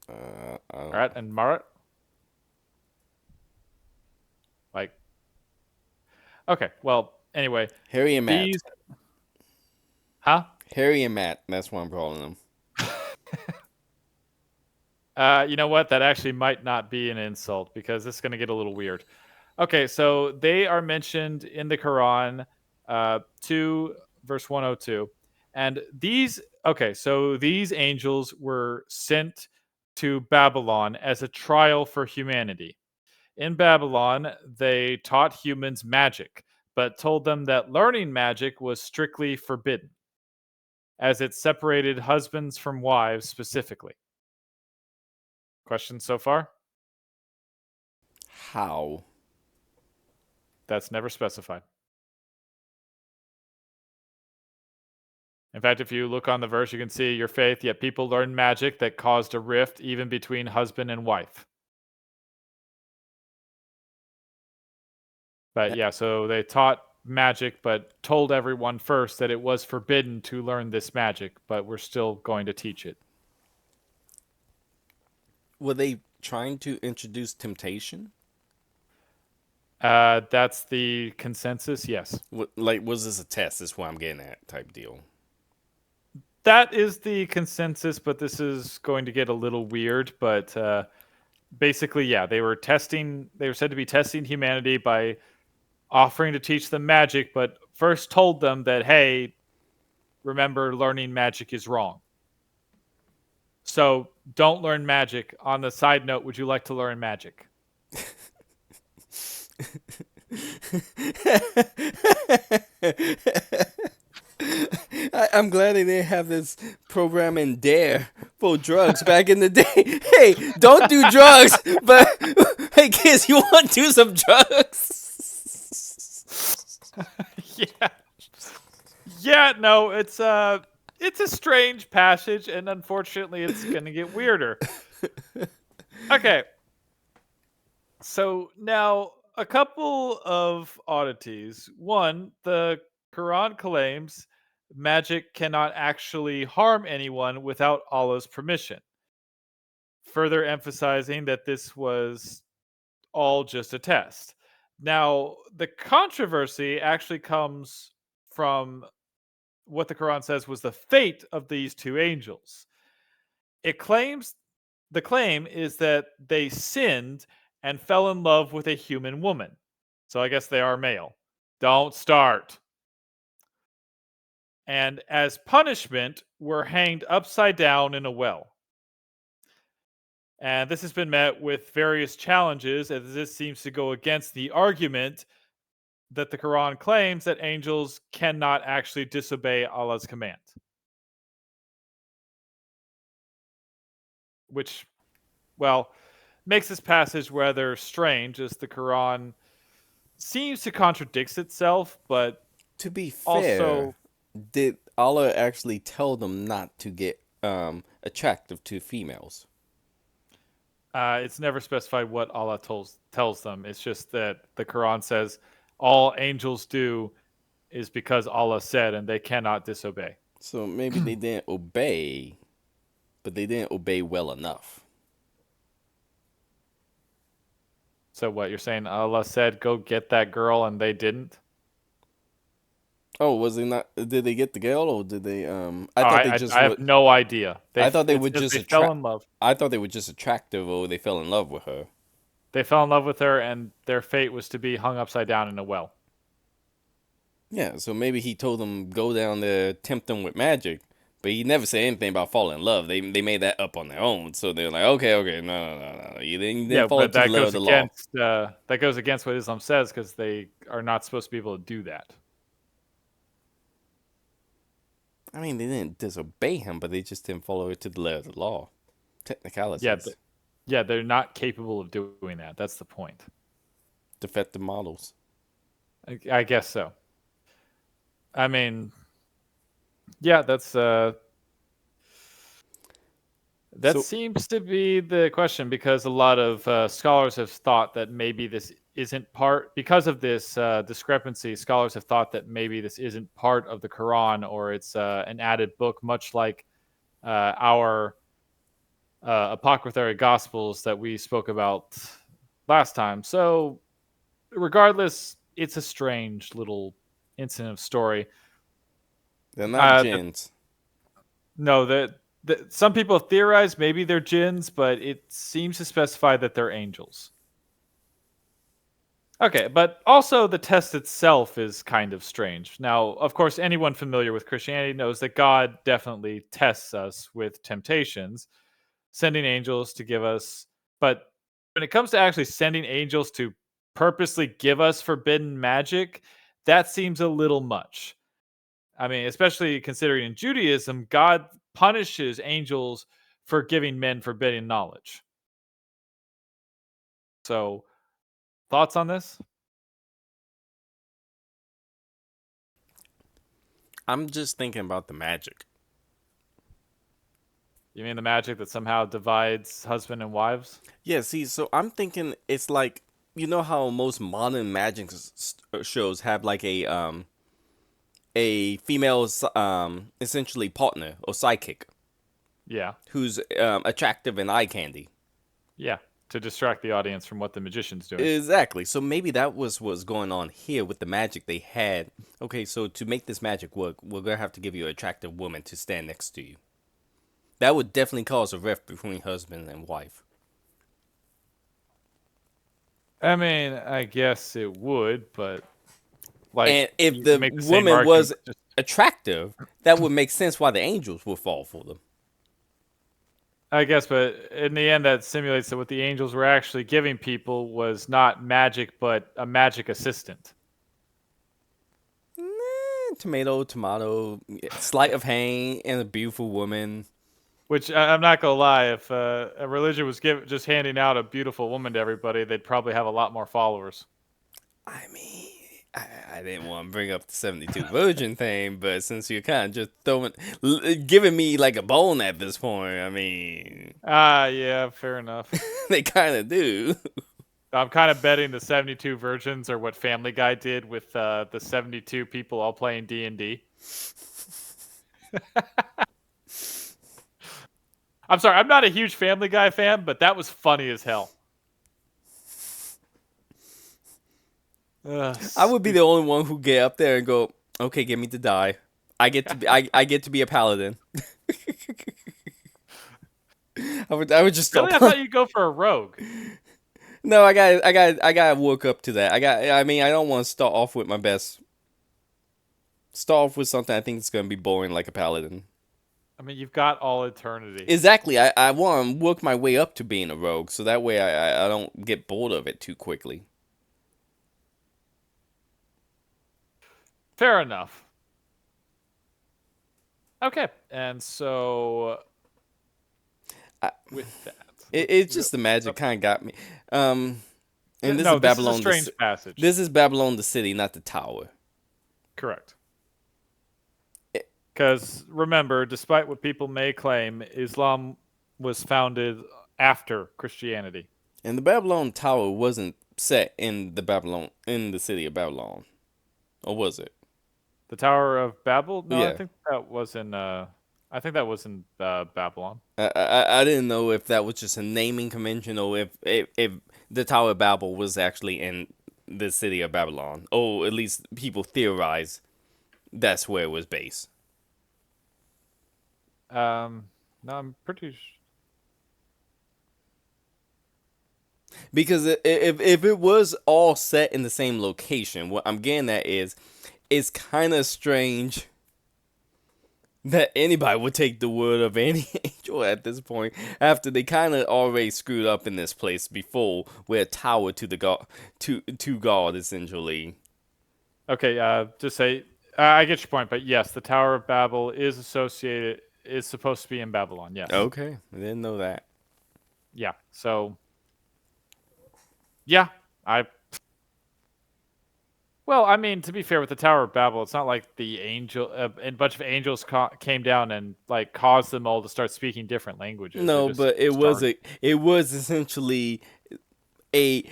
I don't Harat know. and Marat? Like, okay, well, anyway, Harry and Matt. these, huh? Harry and Matt. That's what I'm calling them. You know what? That actually might not be an insult because this is going to get a little weird. Okay, so they are mentioned in the Quran, 2 verse 102. And these, okay, so these angels were sent to Babylon as a trial for humanity. In Babylon, they taught humans magic, but told them that learning magic was strictly forbidden, as it separated husbands from wives specifically. Questions so far? How? That's never specified. In fact, if you look on the verse, you can see your faith, yet people learned magic that caused a rift even between husband and wife. But That, yeah, so they taught magic, but told everyone first that it was forbidden to learn this magic, but we're still going to teach it. were they trying to introduce temptation? That's the consensus, yes. Like, was this a test? Is what I'm getting at, type deal. That is the consensus, but this is going to get a little weird. But basically, yeah, they were testing, they were said to be testing humanity by offering to teach them magic, but first told them that, hey, remember, learning magic is wrong. So don't learn magic. On the side note, would you like to learn magic? I'm glad they didn't have this program in Dare for drugs back in the day. Hey, don't do drugs, but hey, kids, you want to do some drugs? Yeah. Yeah, no, it's a strange passage, and unfortunately it's gonna get weirder. Okay. So now a couple of oddities. One, the Quran claims magic cannot actually harm anyone without Allah's permission, further emphasizing that this was all just a test. Now, the controversy actually comes from what the Quran says was the fate of these two angels. It claims the claim is that they sinned and fell in love with a human woman. So I guess they are male. Don't start. And as punishment, were hanged upside down in a well. And this has been met with various challenges, as this seems to go against the argument that the Quran claims that angels cannot actually disobey Allah's command. which, well, makes this passage rather strange, as the Quran seems to contradict itself, but To be fair, also did Allah actually tell them not to get attractive to females? it's never specified what Allah tells them. It's just that the Quran says all angels do is because Allah said, and they cannot disobey. So maybe they didn't obey, but they didn't obey well enough. So what you're saying? Allah said, "Go get that girl," and they didn't. Oh, was they not? Did they get the girl, or did they? I Oh, thought they I just have would. no idea. I thought they It would says just they fell attract. in love. I thought they were just attractive, or they fell in love with her. They fell in love with her, and their fate was to be hung upside down in a well. Yeah, so maybe he told them go down there, tempt them with magic, but he never said anything about falling in love. They made that up on their own. So they're like, okay, no. You Yeah, didn't follow but to the letter of the law. that goes against what Islam says, because they are not supposed to be able to do that. I mean, they didn't disobey him, but they just didn't follow it to the letter of the law. Yeah, Technicalities, yeah, they're not capable of doing that. That's the point. defective models. I guess so. I mean, yeah, that So seems to be the question, because a lot of scholars have thought that maybe this isn't part, because of this discrepancy. Scholars have thought that maybe this isn't part of the Quran, or it's an added book, much like our apocryphal gospels that we spoke about last time. So, regardless, it's a strange little incident of story. they're not Uh, jinns. No, some people theorize maybe they're jinns, but it seems to specify that they're angels. Okay, but also the test itself is kind of strange. Now, of course, anyone familiar with Christianity knows that God definitely tests us with temptations, sending angels to give us. But when it comes to actually sending angels to purposely give us forbidden magic, that seems a little much. I mean, especially considering in Judaism, God punishes angels for giving men forbidden knowledge. So, thoughts on this? I'm just thinking about the magic. You mean the magic that somehow divides husband and wives? Yeah, see, so I'm thinking it's like you know how most modern magic shows have like a female essentially partner or sidekick Yeah. who's attractive and eye candy. Yeah. To distract the audience from what the magician's doing. Exactly. So maybe that was what's going on here with the magic they had. Okay, so to make this magic work, we're gonna have to give you an attractive woman to stand next to you. That would definitely cause a rift between husband and wife. I mean, I guess it would, but like And if you can the make the same woman argument. was attractive, that would make sense why the angels would fall for them. I guess, but in the end, that simulates that what the angels were actually giving people was not magic, but a magic assistant. Tomato, tomato, sleight of hand, and a beautiful woman. Which I'm not gonna lie, if a religion was just handing out a beautiful woman to everybody, they'd probably have a lot more followers. I mean, I didn't want to bring up the 72 virgin thing, but since you're kind of just giving me like a bone at this point, I mean, Ah, yeah, fair enough. they kind of do. I'm kind of betting the 72 virgins are what Family Guy did with the 72 people all playing D&D. I'm sorry, I'm not a huge Family Guy fan, but that was funny as hell. I would be the only one who get up there and go, "Okay, get me to die. I get to be a paladin." I would just Really? start. I thought you'd go for a rogue. No, I got to work up to that. I mean, I don't want to start off with my best. Start off with something I think is going to be boring, like a paladin. I mean, you've got all eternity. Exactly. I want to work my way up to being a rogue, so that way I don't get bored of it too quickly. Fair enough. Okay, and so with that. It's just the magic kind of got me. And this is No, this is a Babylon. strange passage. This is Babylon the city, not the tower. Correct. It- Because remember, despite what people may claim, Islam was founded after Christianity. And the Babylon tower wasn't set in the city of Babylon, or was it? The Tower of Babel? No, I Yeah. think that was in. I think that was in Babylon. I didn't know if that was just a naming convention or if the Tower of Babel was actually in the city of Babylon, or at least people theorize that's where it was based. No, I'm pretty. Because if it was all set in the same location, what I'm getting at is, it's kind of strange that anybody would take the word of any angel at this point after they kind of already screwed up in this place before with a tower to the god to God essentially. Okay, just say. I get your point, but yes, the Tower of Babel is associated. Is supposed to be in Babylon. Yes. Okay, I didn't know that. Yeah. So. Yeah, I. Well, I mean, to be fair, with the Tower of Babel, it's not like the angel, a bunch of angels came down and like caused them all to start speaking different languages. They No, just but started. it was essentially a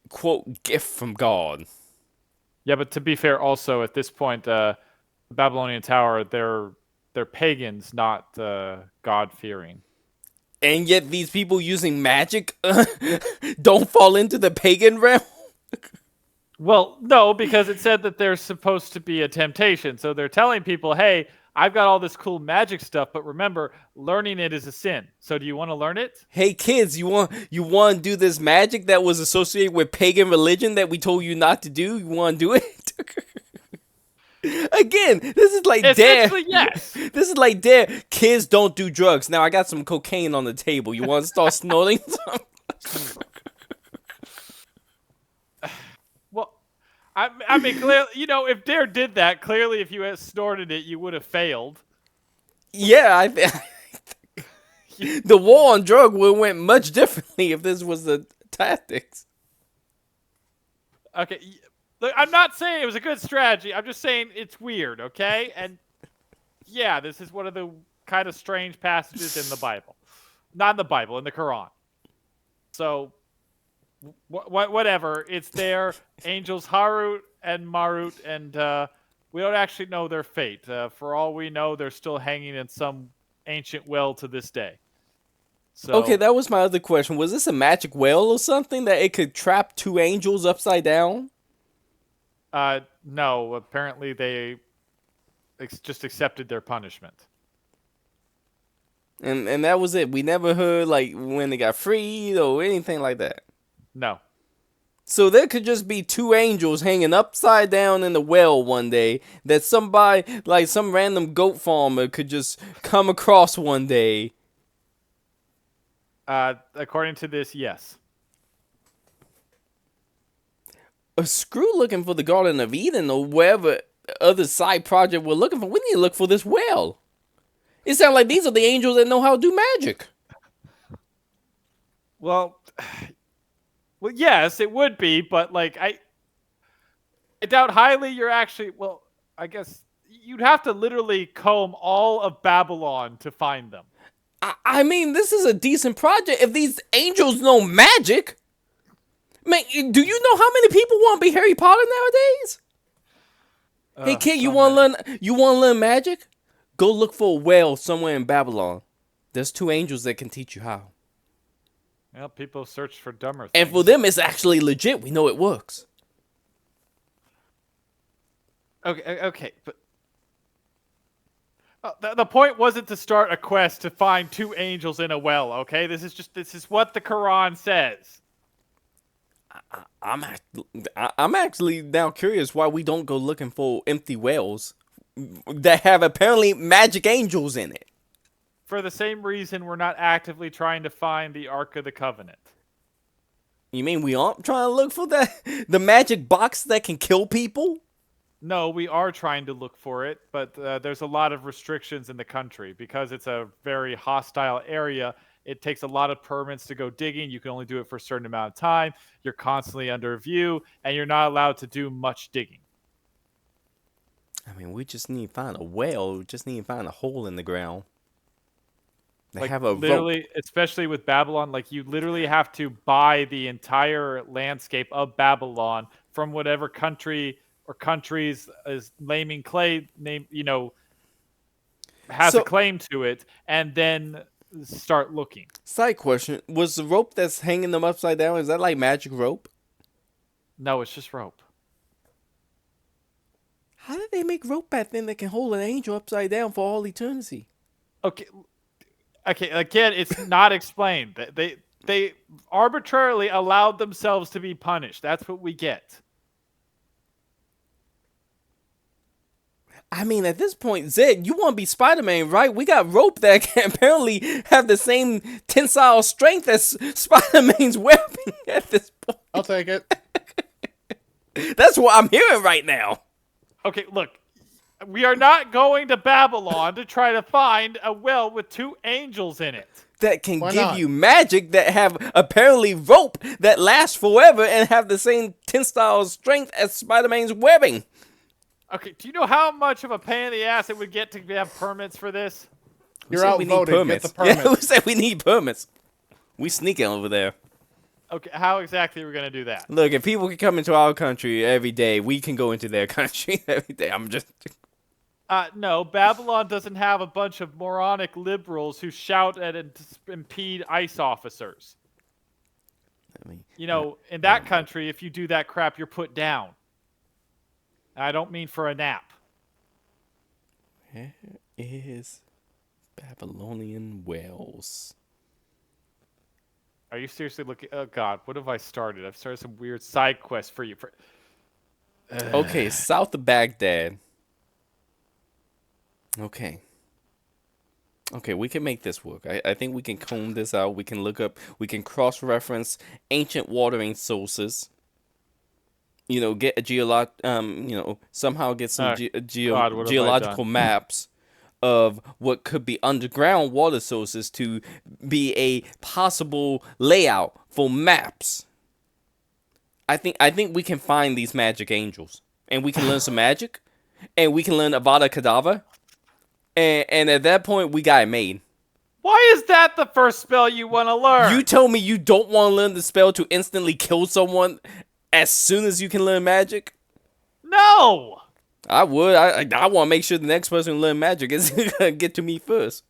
quote gift from God. Yeah, but to be fair, also at this point, the Babylonian Tower, they're pagans, not God fearing. And yet these people using magic don't fall into the pagan realm. Well, no, because it said that there's supposed to be a temptation, so they're telling people, "Hey, I've got all this cool magic stuff, but remember, learning it is a sin. So do you want to learn it?" Hey kids, you want to do this magic that was associated with pagan religion that we told you not to do? You want to do it? Again, this is like dare. Essentially, yes. This is like dare. Kids don't do drugs. Now I got some cocaine on the table. You want to start snorting some? Well, I mean, clearly, if Dare did that, clearly, if you had snorted it, you would have failed. Yeah, the war on drug would have went much differently if this was the tactics. Okay, look, I'm not saying it was a good strategy. I'm just saying it's weird, okay? And yeah, this is one of the kind of strange passages in the Bible. Not in the Bible, in the Quran. So, whatever. It's there. Angels Harut and Marut, and we don't actually know their fate. For all we know, they're still hanging in some ancient well to this day. So, Okay, that was my other question. Was this a magic well or something that it could trap two angels upside down? no, apparently they just accepted their punishment. And that was it. We never heard like when they got freed or anything like that. No. So there could just be two angels hanging upside down in the well one day that somebody, like some random goat farmer, could just come across one day. According to this, yes. Screw looking for the Garden of Eden or wherever other side project we're looking for. We need to look for this well. It sounds like these are the angels that know how to do magic. Well, yes, it would be, but like I doubt highly you're actually. Well, I guess you'd have to literally comb all of Babylon to find them. I mean, this is a decent project. If these angels know magic, man, do you know how many people want to be Harry Potter nowadays? Hey kid, you want to learn? You want to learn magic? Go look for a well somewhere in Babylon. There's two angels that can teach you how. Well, people search for dumber things. And for them, it's actually legit. We know it works. Okay, but the point wasn't to start a quest to find two angels in a well. Okay, this is what the Quran says. I'm actually now curious why we don't go looking for empty wells that have apparently magic angels in it. For the same reason, we're not actively trying to find the Ark of the Covenant. You mean we aren't trying to look for the magic box that can kill people? No, we are trying to look for it, but there's a lot of restrictions in the country because it's a very hostile area. It takes a lot of permits to go digging. You can only do it for a certain amount of time. You're constantly under review, and you're not allowed to do much digging. I mean, we just need to find a well. We just need to find a hole in the ground. They Like have a rope. literally, especially with Babylon, like you literally have to buy the entire landscape of Babylon from whatever country or countries is naming clay name, has a So, claim to it, and then start looking. side question: was the rope that's hanging them upside down? Is that like magic rope? No, it's just rope. How did they make rope back then that can hold an angel upside down for all eternity? Okay, okay. Again, it's not explained. They arbitrarily allowed themselves to be punished. That's what we get. I mean, at this point, Zed, you want to be Spider-Man, right? We got rope that can apparently have the same tensile strength as Spider-Man's webbing at this point. I'll take it. That's what I'm hearing right now. Okay, look. We are not going to Babylon to try to find a well with 2 angels in it. That can Why give not? you magic that have apparently rope that lasts forever and have the same tensile strength as Spider-Man's webbing. Okay, do you know how much of a pain in the ass it would get to have permits for this? You're We said we need outvoted. Get permits. the permits. Yeah, we said we need permits. We sneaking over there. Okay, how exactly are we going to do that? Look, if people can come into our country every day, we can go into their country every day. I'm just... No, Babylon doesn't have a bunch of moronic liberals who shout at and impede ICE officers. I mean, In that country, if you do that crap, you're put down. I don't mean for a nap. where is Babylonian Wells? Are you seriously looking? Oh, God, what have I started? I've started some weird side quest for you. Okay, south of Baghdad. Okay. Okay, we can make this work. I think we can comb this out. We can look up, we can cross-reference ancient watering sources. Get a somehow get some God, what have I geological done? maps of what could be underground water sources to be a possible layout for maps. I think we can find these magic angels, and we can learn some magic, and we can learn Avada Kedavra. And at that point, we got it made. Why is that the first spell you want to learn? You told me you don't want to learn the spell to instantly kill someone as soon as you can learn magic? No! I would. I want to make sure the next person who learn magic is going to get to me first.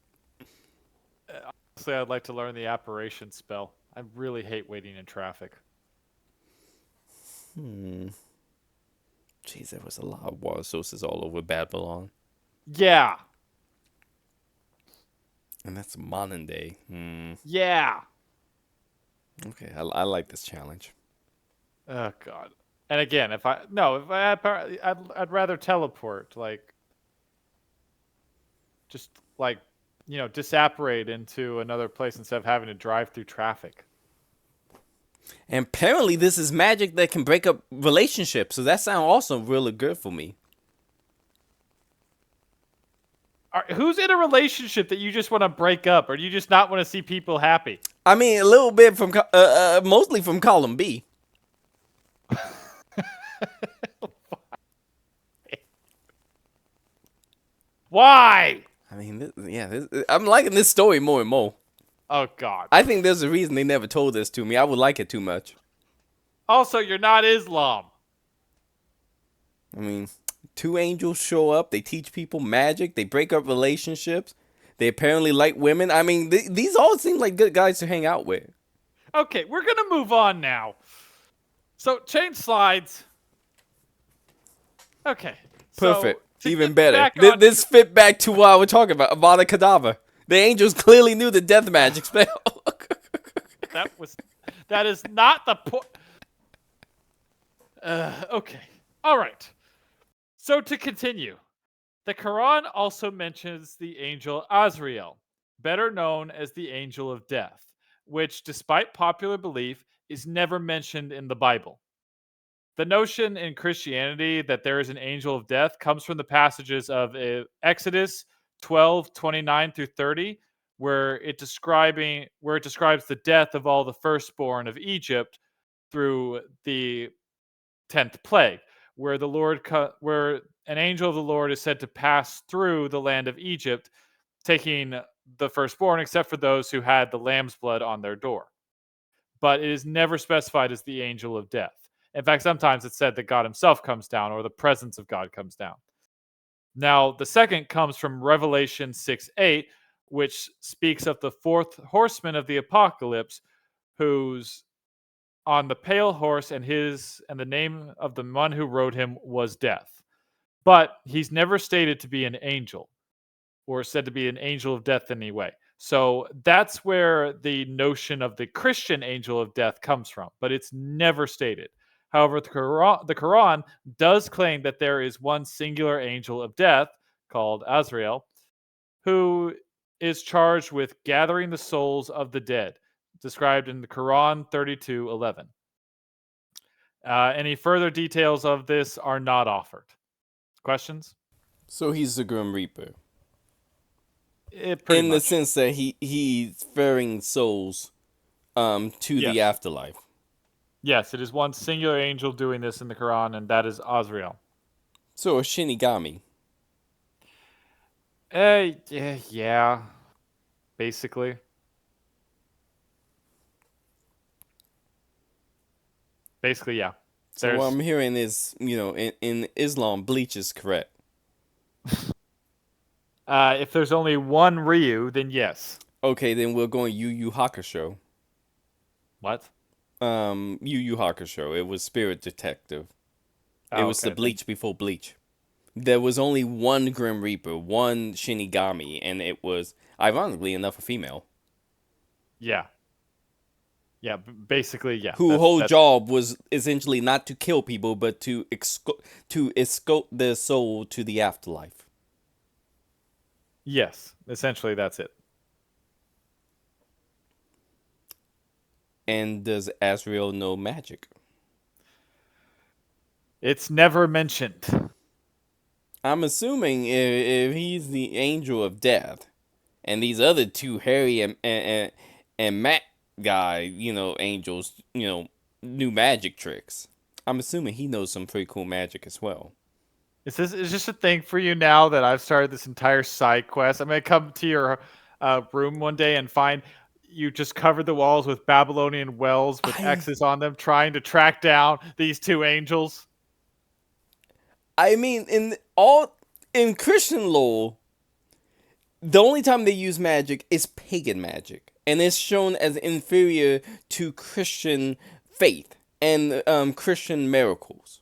Honestly, I'd like to learn the apparition spell. I really hate waiting in traffic. Jeez, there was a lot of water sources all over Babylon. Yeah. And that's modern day. Yeah. Okay, I like this challenge. Oh, God. And again, if I had power, I'd rather teleport, just disapparate into another place instead of having to drive through traffic. And apparently this is magic that can break up relationships, so that sounds also really good for me. Who's in a relationship that you just want to break up, or do you just not want to see people happy? I mean, a little bit from, mostly from column B. Why? I mean, I'm liking this story more and more. Oh, God. I think there's a reason they never told this to me. I would like it too much. Also, you're not Islam. I mean, 2 angels show up. They teach people magic. They break up relationships. They apparently like women. I mean, these all seem like good guys to hang out with. Okay, we're going to move on now. So, change slides. Okay. Perfect. So, Even better. back on- This fit back to what I was talking about. Avada Kedavra. The angels clearly knew the death magic spell. That is not the point. Okay. All right. So to continue, the Quran also mentions the angel Azrael, better known as the angel of death, which, despite popular belief, is never mentioned in the Bible. The notion in Christianity that there is an angel of death comes from the passages of Exodus 12:29 through 30, where it describes the death of all the firstborn of Egypt through the 10th plague, where where an angel of the Lord is said to pass through the land of Egypt, taking the firstborn, except for those who had the lamb's blood on their door. But it is never specified as the angel of death. In fact, sometimes it's said that God himself comes down or the presence of God comes down. Now, the second comes from Revelation 6:8, which speaks of the fourth horseman of the apocalypse, who's on the pale horse, and the name of the one who rode him was Death. But he's never stated to be an angel, or said to be an angel of death in any way. So that's where the notion of the Christian angel of death comes from, but it's never stated. However, the Quran does claim that there is one singular angel of death called Azrael, who is charged with gathering the souls of the dead, described in the Quran 32:11. Any further details of this are not offered. Questions? So he's the Grim Reaper. Pretty In the much. sense that he's ferrying souls to the Yes. afterlife. Yes, it is one singular angel doing this in the Quran, and that is Azrael. So a Shinigami. Yeah, basically. Basically, yeah. So what I'm hearing is, in Islam, bleach is correct. If there's only one Ryu, then yes. Okay, then we're going Yu Yu Hakusho. What? Yu Yu Hakusho. It was Spirit Detective. It was the Bleach before Bleach. There was only one Grim Reaper, one Shinigami, and it was, ironically enough, a female. Yeah. Yeah, basically, yeah. Whose whole job was essentially not to kill people, but to escort their soul to the afterlife. Yes, essentially that's it. And does Azrael know magic? It's never mentioned. I'm assuming if he's the angel of death, and these other two, Harry and Matt guy, angels, new magic tricks. I'm assuming he knows some pretty cool magic as well. Is this a thing for you now that I've started this entire side quest? I'm gonna come to your room one day and find you just covered the walls with Babylonian wells with X's on them, trying to track down these two angels. I mean, in Christian lore, the only time they use magic is pagan magic, and it's shown as inferior to Christian faith and Christian miracles.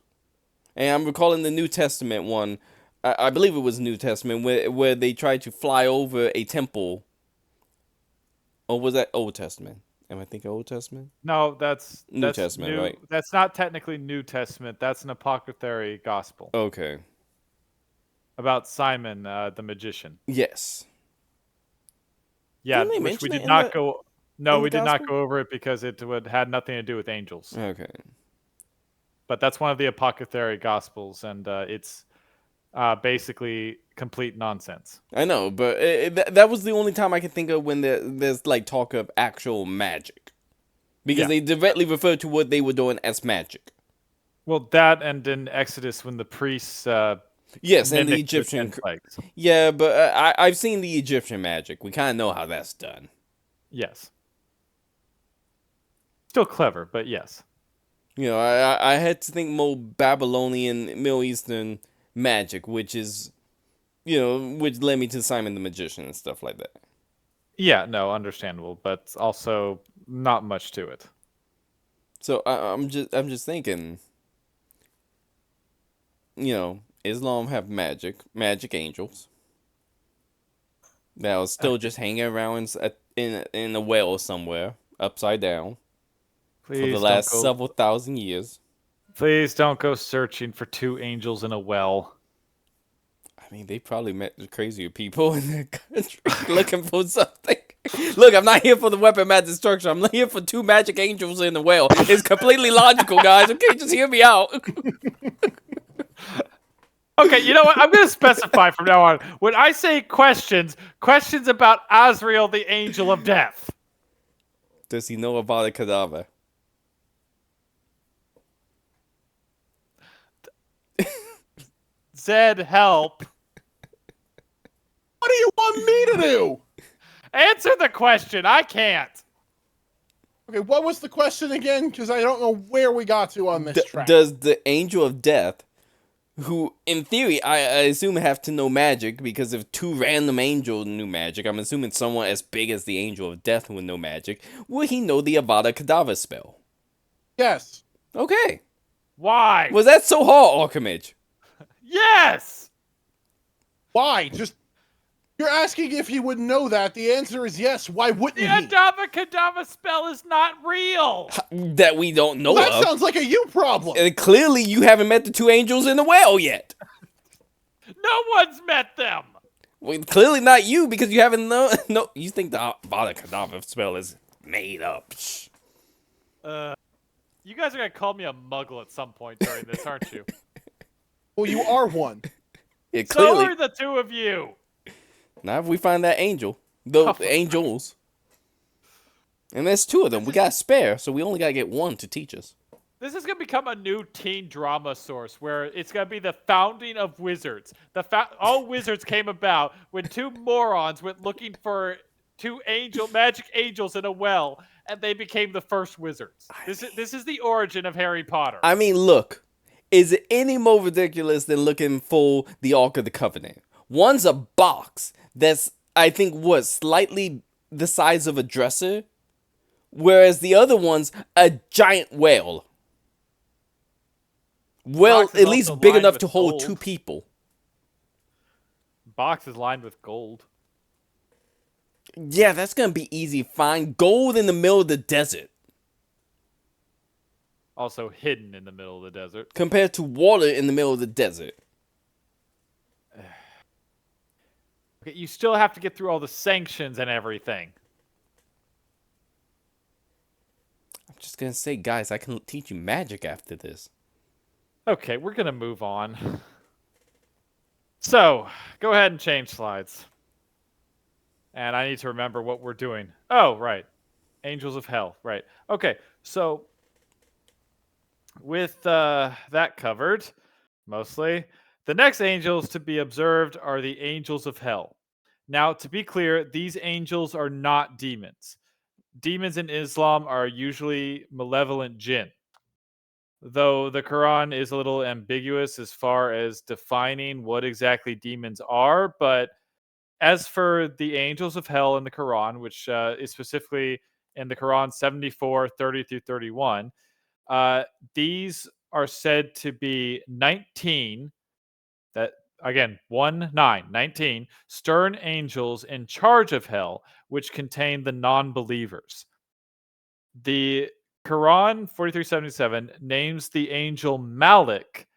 And I'm recalling the New Testament one. I believe it was New Testament where they tried to fly over a temple. Or was that Old Testament? Am I thinking Old Testament? No, that's New Testament, right? That's not technically New Testament. That's an apocryphary gospel. Okay. About Simon, the magician. Yes. Yeah, Didn't they which we mention it did not in go. No, in we the did not gospel? go over it because it had nothing to do with angels. Okay. But that's one of the apocryphary gospels, and it's basically complete nonsense. I know, but that was the only time I can think of when there's like talk of actual magic. Because they directly refer to what they were doing as magic. Well, that and in Exodus when the priests yes, and the mimicked Egyptian 10 plagues. Yeah, but I've seen the Egyptian magic. We kind of know how that's done. Yes. Still clever, but yes. I had to think more Babylonian, Middle Eastern magic, which is, which led me to Simon the Magician and stuff like that. Yeah, no, understandable, but also not much to it. So I'm just thinking, Islam have magic angels. That was still just hanging around in a well somewhere, upside down, Please for the last several thousand years. Please don't go searching for two angels in a well. I mean, they probably met the crazier people in their country looking for something. Look, I'm not here for the weapon mass destruction. I'm here for two magic angels in the well. It's completely logical, guys. Okay, just hear me out. Okay, you know what? I'm going to specify from now on. When I say questions about Azrael, the angel of death. Does he know about a cadaver? Zed, help. What do you want me to do? Answer the question. I can't. Okay, what was the question again? Because I don't know where we got to on this track. Does the angel of death, who in theory I assume have to know magic, because if two random angels knew magic, I'm assuming someone as big as the angel of death would know magic, would he know the Avada Kedavra spell? Yes. Okay. Why? Was that so hard, Archimage? Yes! Why? Just you're asking if he would know that. The answer is yes. Why wouldn't The he? Avada Kedavra spell is not real. That we don't know That of. sounds like a you problem. And clearly you haven't met the two angels in the well yet. No one's met them. Well, clearly not you, because you haven't known. No, you think the Avada Kedavra spell is made up. You guys are going to call me a muggle at some point during this, aren't you? Well, you are one. Yeah, So clearly. are the two of you. Now if we find that angel, the angels, and there's two of them, we got to spare, so we only got to get one to teach us. This is going to become a new teen drama source where it's going to be the founding of wizards. All wizards came about when two morons went looking for two magic angels in a well, and they became the first wizards. This is the origin of Harry Potter. I mean, look, is it any more ridiculous than looking for the Ark of the Covenant? One's a box that's, I think, slightly the size of a dresser, whereas the other one's a giant whale. Well, at least big enough to hold two people. Box is lined with gold. Yeah, that's gonna be easy to find. Gold in the middle of the desert. Also hidden in the middle of the desert. Compared to water in the middle of the desert. Okay, you still have to get through all the sanctions and everything. I'm just gonna say, guys, I can teach you magic after this. Okay, we're going to move on. So, go ahead and change slides. And I need to remember what we're doing. Oh, right. Angels of Hell. Right. Okay, so with that covered, mostly, the next angels to be observed are the angels of hell. Now, to be clear, these angels are not demons. Demons in Islam are usually malevolent jinn. Though the Quran is a little ambiguous as far as defining what exactly demons are, but as for the angels of hell in the Quran, which is specifically in the Quran 74:30 through 31, these are said to be 19, that again, 19 stern angels in charge of hell, which contain the non believers. The Quran 4377 names the angel Malik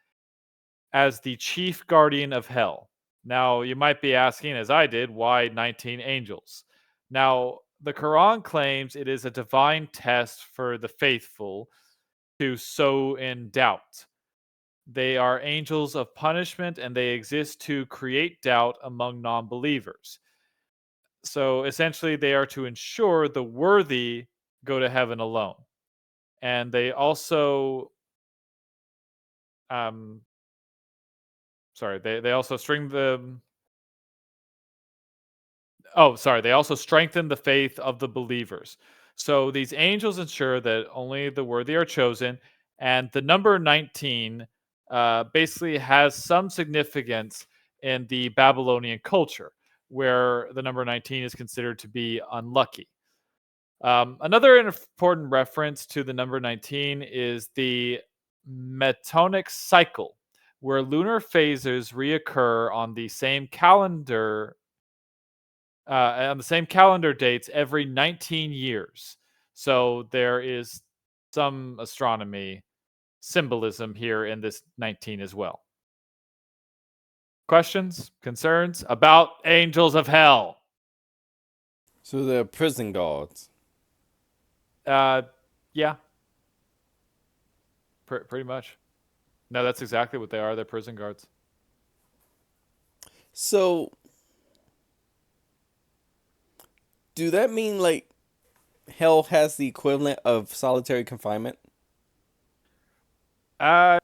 as the chief guardian of hell. Now, you might be asking, as I did, why 19 angels? Now, the Quran claims it is a divine test for the faithful to sow in doubt. They are angels of punishment and they exist to create doubt among non believers. So essentially, they are to ensure the worthy go to heaven alone. And they also um they also they also strengthen the faith of the believers. So these angels ensure that only the worthy are chosen, and the number 19 basically has some significance in the Babylonian culture, where the number 19 is considered to be unlucky. Another important reference to the number 19 is the Metonic cycle, where lunar phases reoccur on the same calendar dates every 19 years. So there is some astronomy symbolism here in this 19 as well. Questions, concerns about angels of hell? So they're prison guards. Yeah, pretty much. No, that's exactly what they are. They're prison guards. So, do that mean like hell has the equivalent of solitary confinement? Uh,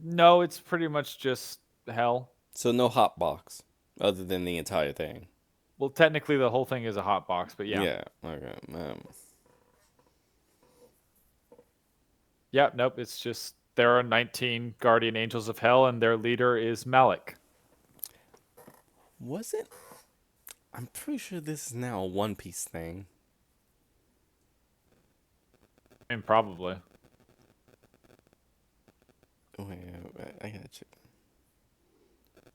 no, it's pretty much just hell. So no hot box other than the entire thing. Well, technically, the whole thing is a hot box, but yeah. Yeah. Okay. Yeah, nope, it's just there are 19 guardian angels of hell, and their leader is Malik. Was it? I'm pretty sure this is now a One Piece thing. I mean, probably. Wait, I gotta check.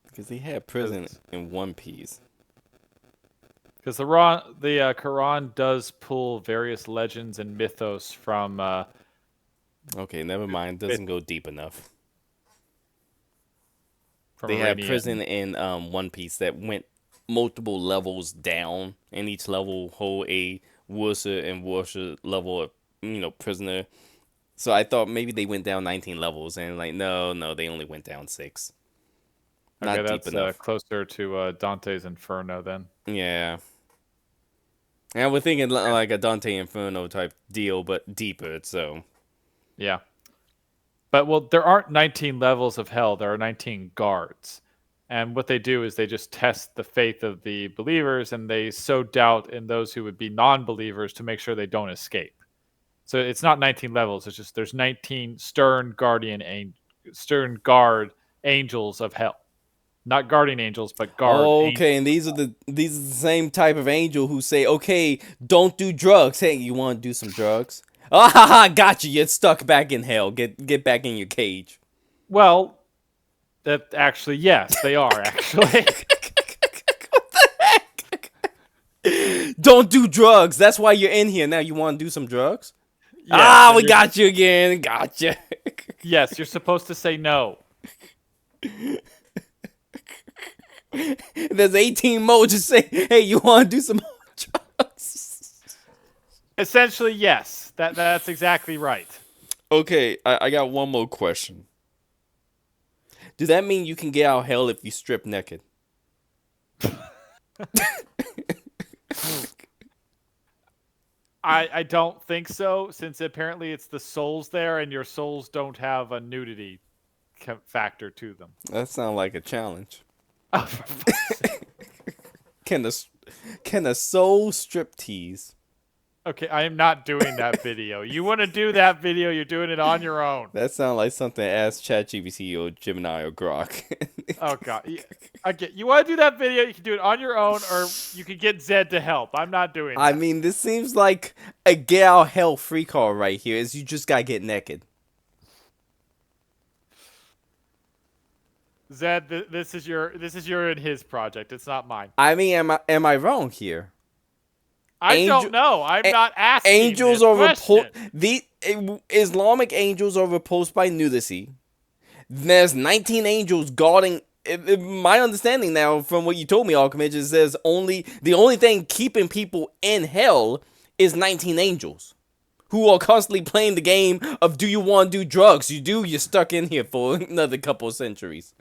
Because they had prison in One Piece. Because the Quran does pull various legends and mythos from Okay, never mind. Doesn't go deep enough. from They had Iranian. prison in One Piece that went multiple levels down, and each level hold a worse and worse level of prisoner. So I thought maybe they went down 19 levels, and like no, they only went down 6. Okay, Not deep that's enough. closer to Dante's Inferno then. Yeah. And we're thinking like a Dante Inferno type deal, but deeper. So Yeah. But well, there aren't 19 levels of hell. There are 19 guards. And what they do is they just test the faith of the believers and they sow doubt in those who would be non-believers to make sure they don't escape. So it's not 19 levels. It's just there's 19 stern guard angels of hell. Not guardian angels, but guard angels. okay, and these are the same type of angel who say, okay, don't do drugs. Hey, you want to do some drugs? Ah ha ha! Got you. You're stuck back in hell. Get back in your cage. Well, that actually, yes, they are actually. Don't do drugs. That's why you're in here now. You want to do some drugs? Yes, and We got you again. Gotcha. yes, you're supposed to say no. There's 18 more. Just say, hey, you want to do some more drugs? Essentially, yes. That's exactly right. Okay, I got one more question. Do that mean you can get out of hell if you strip naked? I don't think so, since apparently it's the souls there, and your souls don't have a nudity factor to them. That sounds like a challenge. Oh, for fuck's sake. Can a soul strip tease? Okay, I am not doing that video. You want to do that video, you're doing it on your own. That sounds like something ask ChatGPT or Gemini or Grok. Oh, God. Okay, you want to do that video, you can do it on your own, or you can get Zed to help. I'm not doing that. I mean, this seems like a get out of hell free call right here. Is you just gotta get naked. Zed, this is your and his project. It's not mine. I mean, am I wrong here? I don't know. I'm not asking. Angels this are question. Islamic angels are repulsed by nudity. There's 19 angels guarding. My understanding now, from what you told me, Alchemist, is the only thing keeping people in hell is 19 angels, who are constantly playing the game of do you want to do drugs? You do, you're stuck in here for another couple of centuries.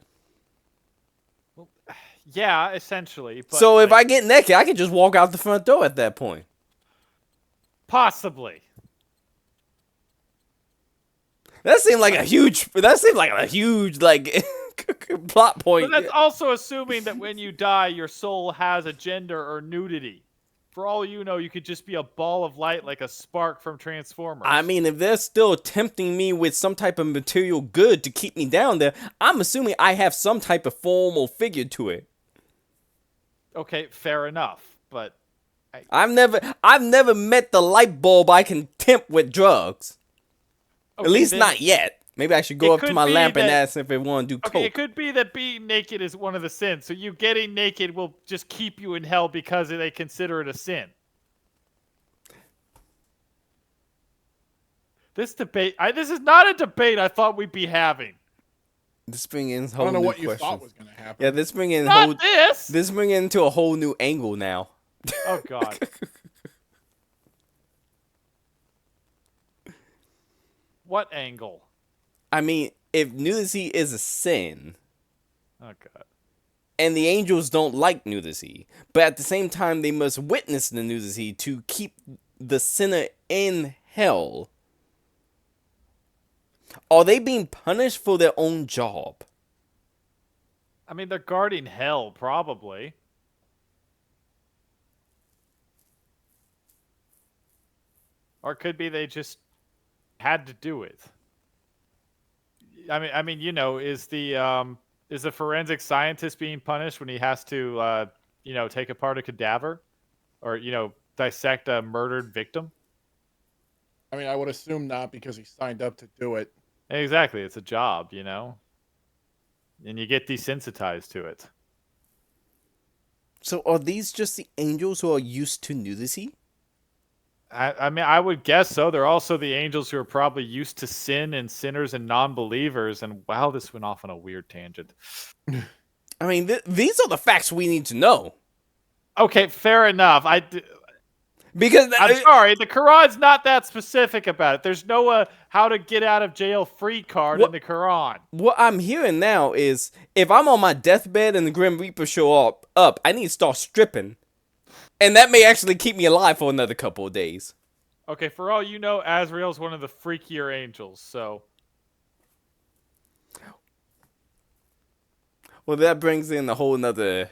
Yeah, essentially. But So if I get naked, I can just walk out the front door at that point. possibly. That seemed like a huge like plot point. But that's also assuming that when you die, your soul has a gender or nudity. For all you know, you could just be a ball of light like a spark from Transformers. I mean, if they're still tempting me with some type of material good to keep me down there, I'm assuming I have some type of formal figure to it. Okay, fair enough. But I've never met the light bulb I can tempt with drugs. okay, At least then not yet. Maybe I should go up to could my be lamp and that- ask if they want to do Okay, it coke. could be that being naked is one of the sins. So you getting naked will just keep you in hell because they consider it a sin. This is not a debate I thought we'd be having. This bring in I whole don't know new what you questions. thought was going to happen. Yeah, this bring in Not this. this bring into a whole new angle now. Oh God. What angle? I mean, if nudity is a sin, Oh God. And the angels don't like nudity. But at the same time, they must witness the nudity to keep the sinner in hell. Are they being punished for their own job? I mean, they're guarding hell, probably. Or it could be they just had to do it. Is the forensic scientist being punished when he has to take apart a cadaver or dissect a murdered victim? I mean, I would assume not because he signed up to do it. Exactly, it's a job, and you get desensitized to it. So are these just the angels who are used to nudity? I mean, I would guess so. They're also the angels who are probably used to sin and sinners and non-believers. And wow, this went off on a weird tangent. I mean, these are the facts we need to know. Okay, fair enough. Because I'm sorry, the Quran's not that specific about it. There's no how to get out of jail free card in the Quran. What I'm hearing now is if I'm on my deathbed and the Grim Reaper show up, I need to start stripping. And that may actually keep me alive for another couple of days. Okay, for all you know, Azrael's one of the freakier angels, so. Well, that brings in a whole nother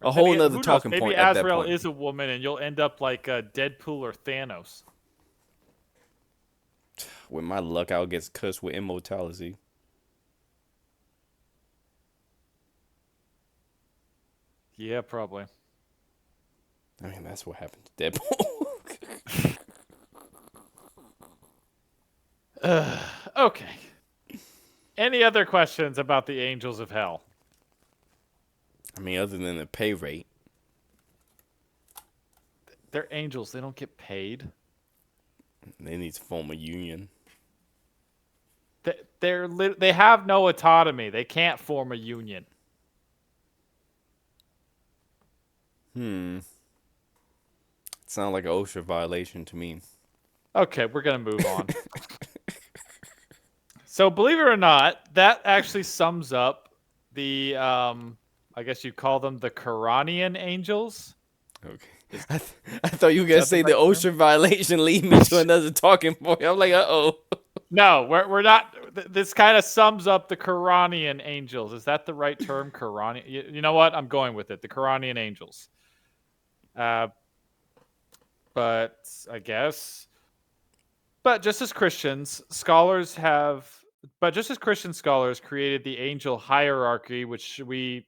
talking point at that Maybe Azrael point. is a woman and you'll end up like Deadpool or Thanos. With my luck, I'll get cursed with immortality. Yeah, probably. I mean, that's what happened to Deadpool. Okay. Any other questions about the angels of hell? I mean, other than the pay rate. They're angels. They don't get paid. They need to form a union. They have no autonomy. They can't form a union. Sounds like an OSHA violation to me. Okay, we're going to move on. So, believe it or not, that actually sums up the, I guess you'd call them the Quranian angels. Okay. I thought you were going to say the OSHA violation lead me to another talking point. I'm like, uh-oh. No, we're not. This kind of sums up the Quranian angels. Is that the right term? Quranian? You know what? I'm going with it. The Quranian angels. But I guess. But just as Christian scholars created the angel hierarchy, which we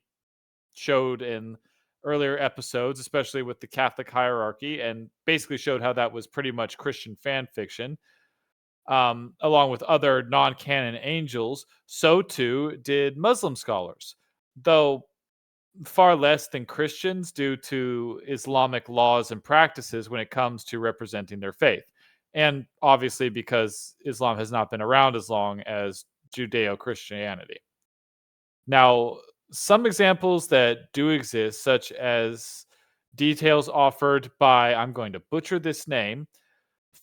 showed in earlier episodes, especially with the Catholic hierarchy, and basically showed how that was pretty much Christian fan fiction, along with other non-canon angels, so too did Muslim scholars, though far less than Christians due to Islamic laws and practices when it comes to representing their faith. And obviously because Islam has not been around as long as Judeo-Christianity. Now, some examples that do exist, such as details offered by, I'm going to butcher this name,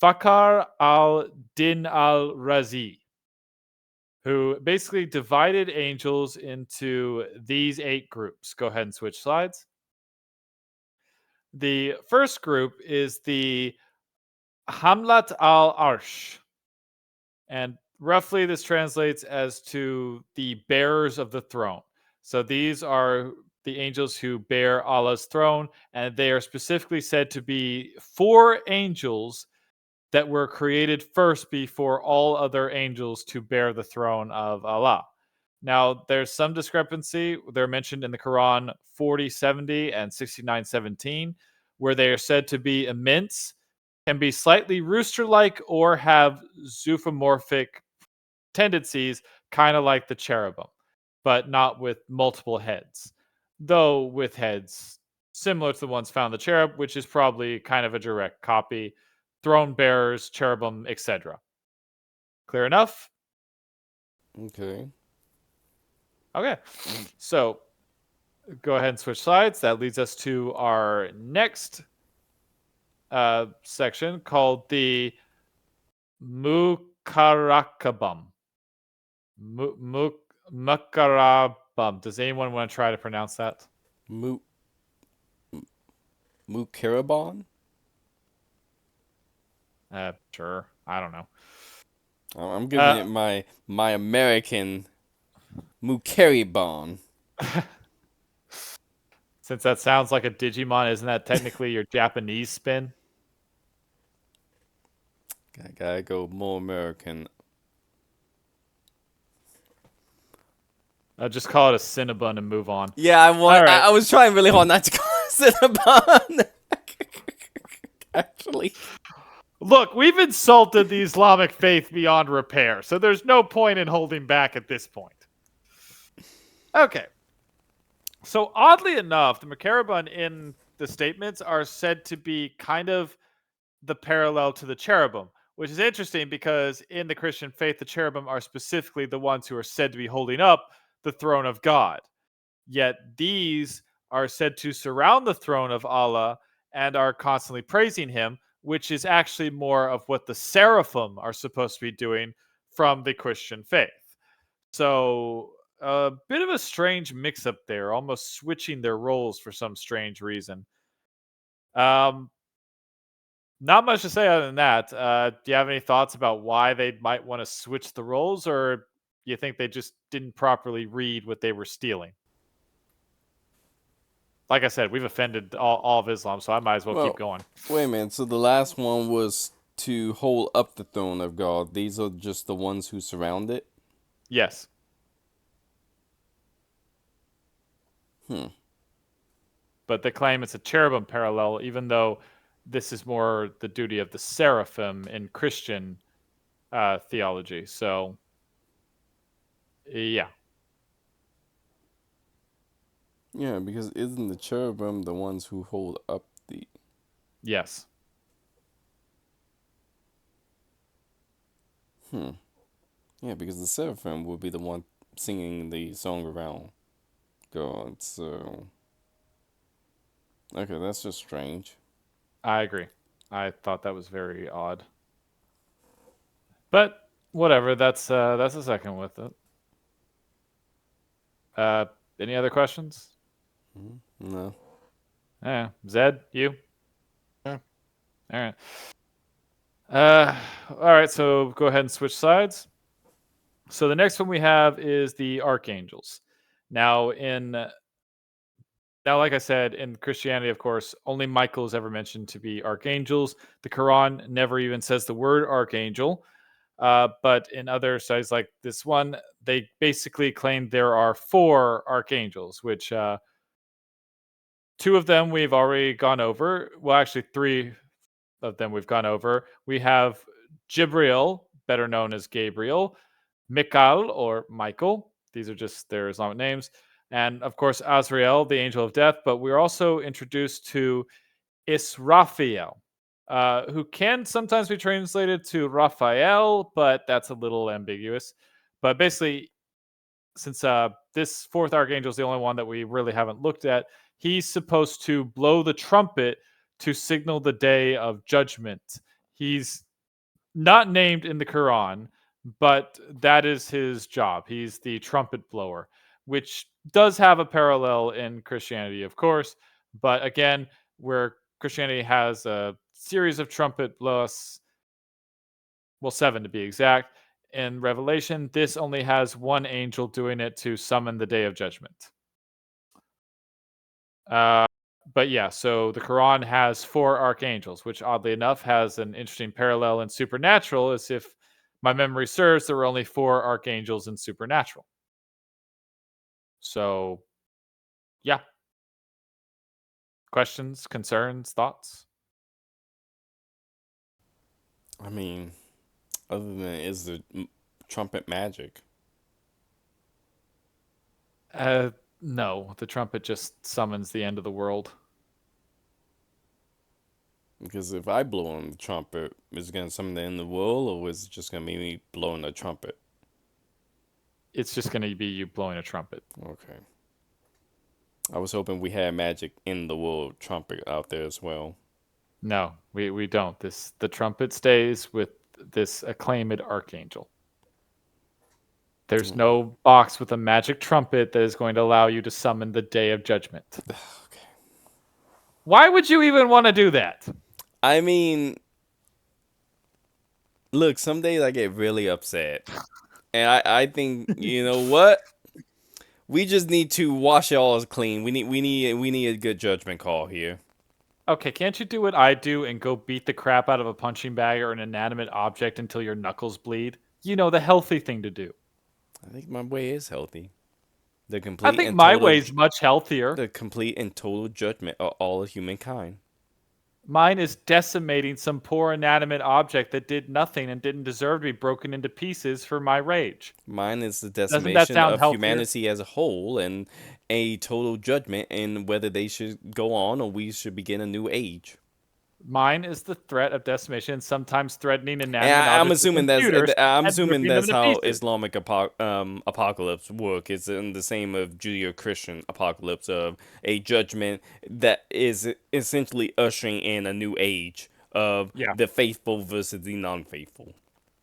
Fakhr al-Din al-Razi, who basically divided angels into these 8 groups. Go ahead and switch slides. The first group is the Hamlat al-Arsh. And roughly this translates as to the bearers of the throne. So these are the angels who bear Allah's throne, and they are specifically said to be 4 angels that were created first before all other angels to bear the throne of Allah. Now, there's some discrepancy. They're mentioned in the Quran 40:70 and 69:17, where they are said to be immense, can be slightly rooster-like, or have zoomorphic tendencies, kind of like the cherubim, but not with multiple heads. Though with heads similar to the ones found in the cherub, which is probably kind of a direct copy. Throne bearers, cherubim, etc. Clear enough? Okay. Okay. So go ahead and switch slides. That leads us to our next section called the Mukarakabam. Mukarabim. Does anyone want to try to pronounce that? Mu Mukarabon? Sure. I don't know. I'm giving Uh, it my American Mukaribon. since that sounds like a Digimon, isn't that technically your Japanese spin? I gotta go more American. I'll just call it a Cinnabon and move on. Yeah, All right. I was trying really hard not to call it Cinnabon. Actually. Look, we've insulted the Islamic faith beyond repair, so there's no point in holding back at this point. Okay. So oddly enough, the Macarabon in the statements are said to be kind of the parallel to the cherubim, which is interesting because in the Christian faith, the cherubim are specifically the ones who are said to be holding up the throne of God. Yet these are said to surround the throne of Allah and are constantly praising him, which is actually more of what the seraphim are supposed to be doing from the Christian faith. So a bit of a strange mix up there, almost switching their roles for some strange reason. Um, Not much to say other than that. Do you have any thoughts about why they might want to switch the roles, or you think they just didn't properly read what they were stealing? Like I said, we've offended all of Islam, so I might as well keep Well, going. wait a minute. So the last one was to hold up the throne of God. These are just the ones who surround it? Yes. Hmm. But they claim it's a cherubim parallel, even though this is more the duty of the seraphim in Christian theology. So, yeah. Yeah, because isn't the cherubim the ones who hold up the... Yes. Hmm. Yeah, because the seraphim would be the one singing the song around God, so... Okay, that's just strange. I agree. I thought that was very odd. But whatever, that's a second with it. Uh any other questions? No. Yeah. Zed, you? Yeah. All right. Uh all right, so go ahead and switch sides. So the next one we have is the archangels. Now in Now, like I said, in Christianity, of course, only Michael is ever mentioned to be archangels. The Quran never even says the word archangel. But in other studies like this one, they basically claim there are four archangels, which two of them we've already gone over. Well, actually, three of them we've gone over. We have Jibril, better known as Gabriel, Mikal or Michael. These are just their Islamic names. And of course, Azrael, the angel of death. But we're also introduced to Israfil, who can sometimes be translated to Raphael, but that's a little ambiguous. But basically, since this fourth archangel is the only one that we really haven't looked at, he's supposed to blow the trumpet to signal the day of judgment. He's not named in the Quran, but that is his job. He's the trumpet blower, which does have a parallel in Christianity, of course. But again, where Christianity has a series of trumpet blows, well, seven to be exact. In Revelation, this only has one angel doing it to summon the day of judgment. Uh, but yeah, so the Quran has four archangels, which oddly enough has an interesting parallel in Supernatural, as if my memory serves, there were only four archangels in Supernatural. So, yeah. Questions, concerns, thoughts? I mean, other than is the trumpet magic? Uh, no, the trumpet just summons the end of the world. Because if I blow on the trumpet, is it going to summon the end of the world, or is it just going to be me blowing the trumpet? It's just going to be you blowing a trumpet. Okay. I was hoping we had magic in the world trumpet out there as well. No, we don't. The trumpet stays with this acclaimed archangel. There's no box with a magic trumpet that is going to allow you to summon the Day of Judgment. Okay. Why would you even want to do that? I mean, look, some days I get really upset. And I think, you know what? We just need to wash it all clean. We need a good judgment call here. Okay, can't you do what I do and go beat the crap out of a punching bag or an inanimate object until your knuckles bleed? You know, the healthy thing to do. I think my way is healthy. The I complete think and my total way's much healthier. the complete and total judgment of all of humankind. Mine is decimating some poor inanimate object that did nothing and didn't deserve to be broken into pieces for my rage. Mine is the Doesn't that decimation sound of healthier? humanity as a whole and a total judgment in whether they should go on or we should begin a new age. Mine is the threat of decimation, sometimes threatening And inanimate objects with computers I'm and assuming ripping them that's to how pieces. Islamic apocalypse work. It's in the same of Judeo-Christian apocalypse of a judgment that is essentially ushering in a new age of Yeah, the faithful versus the non-faithful.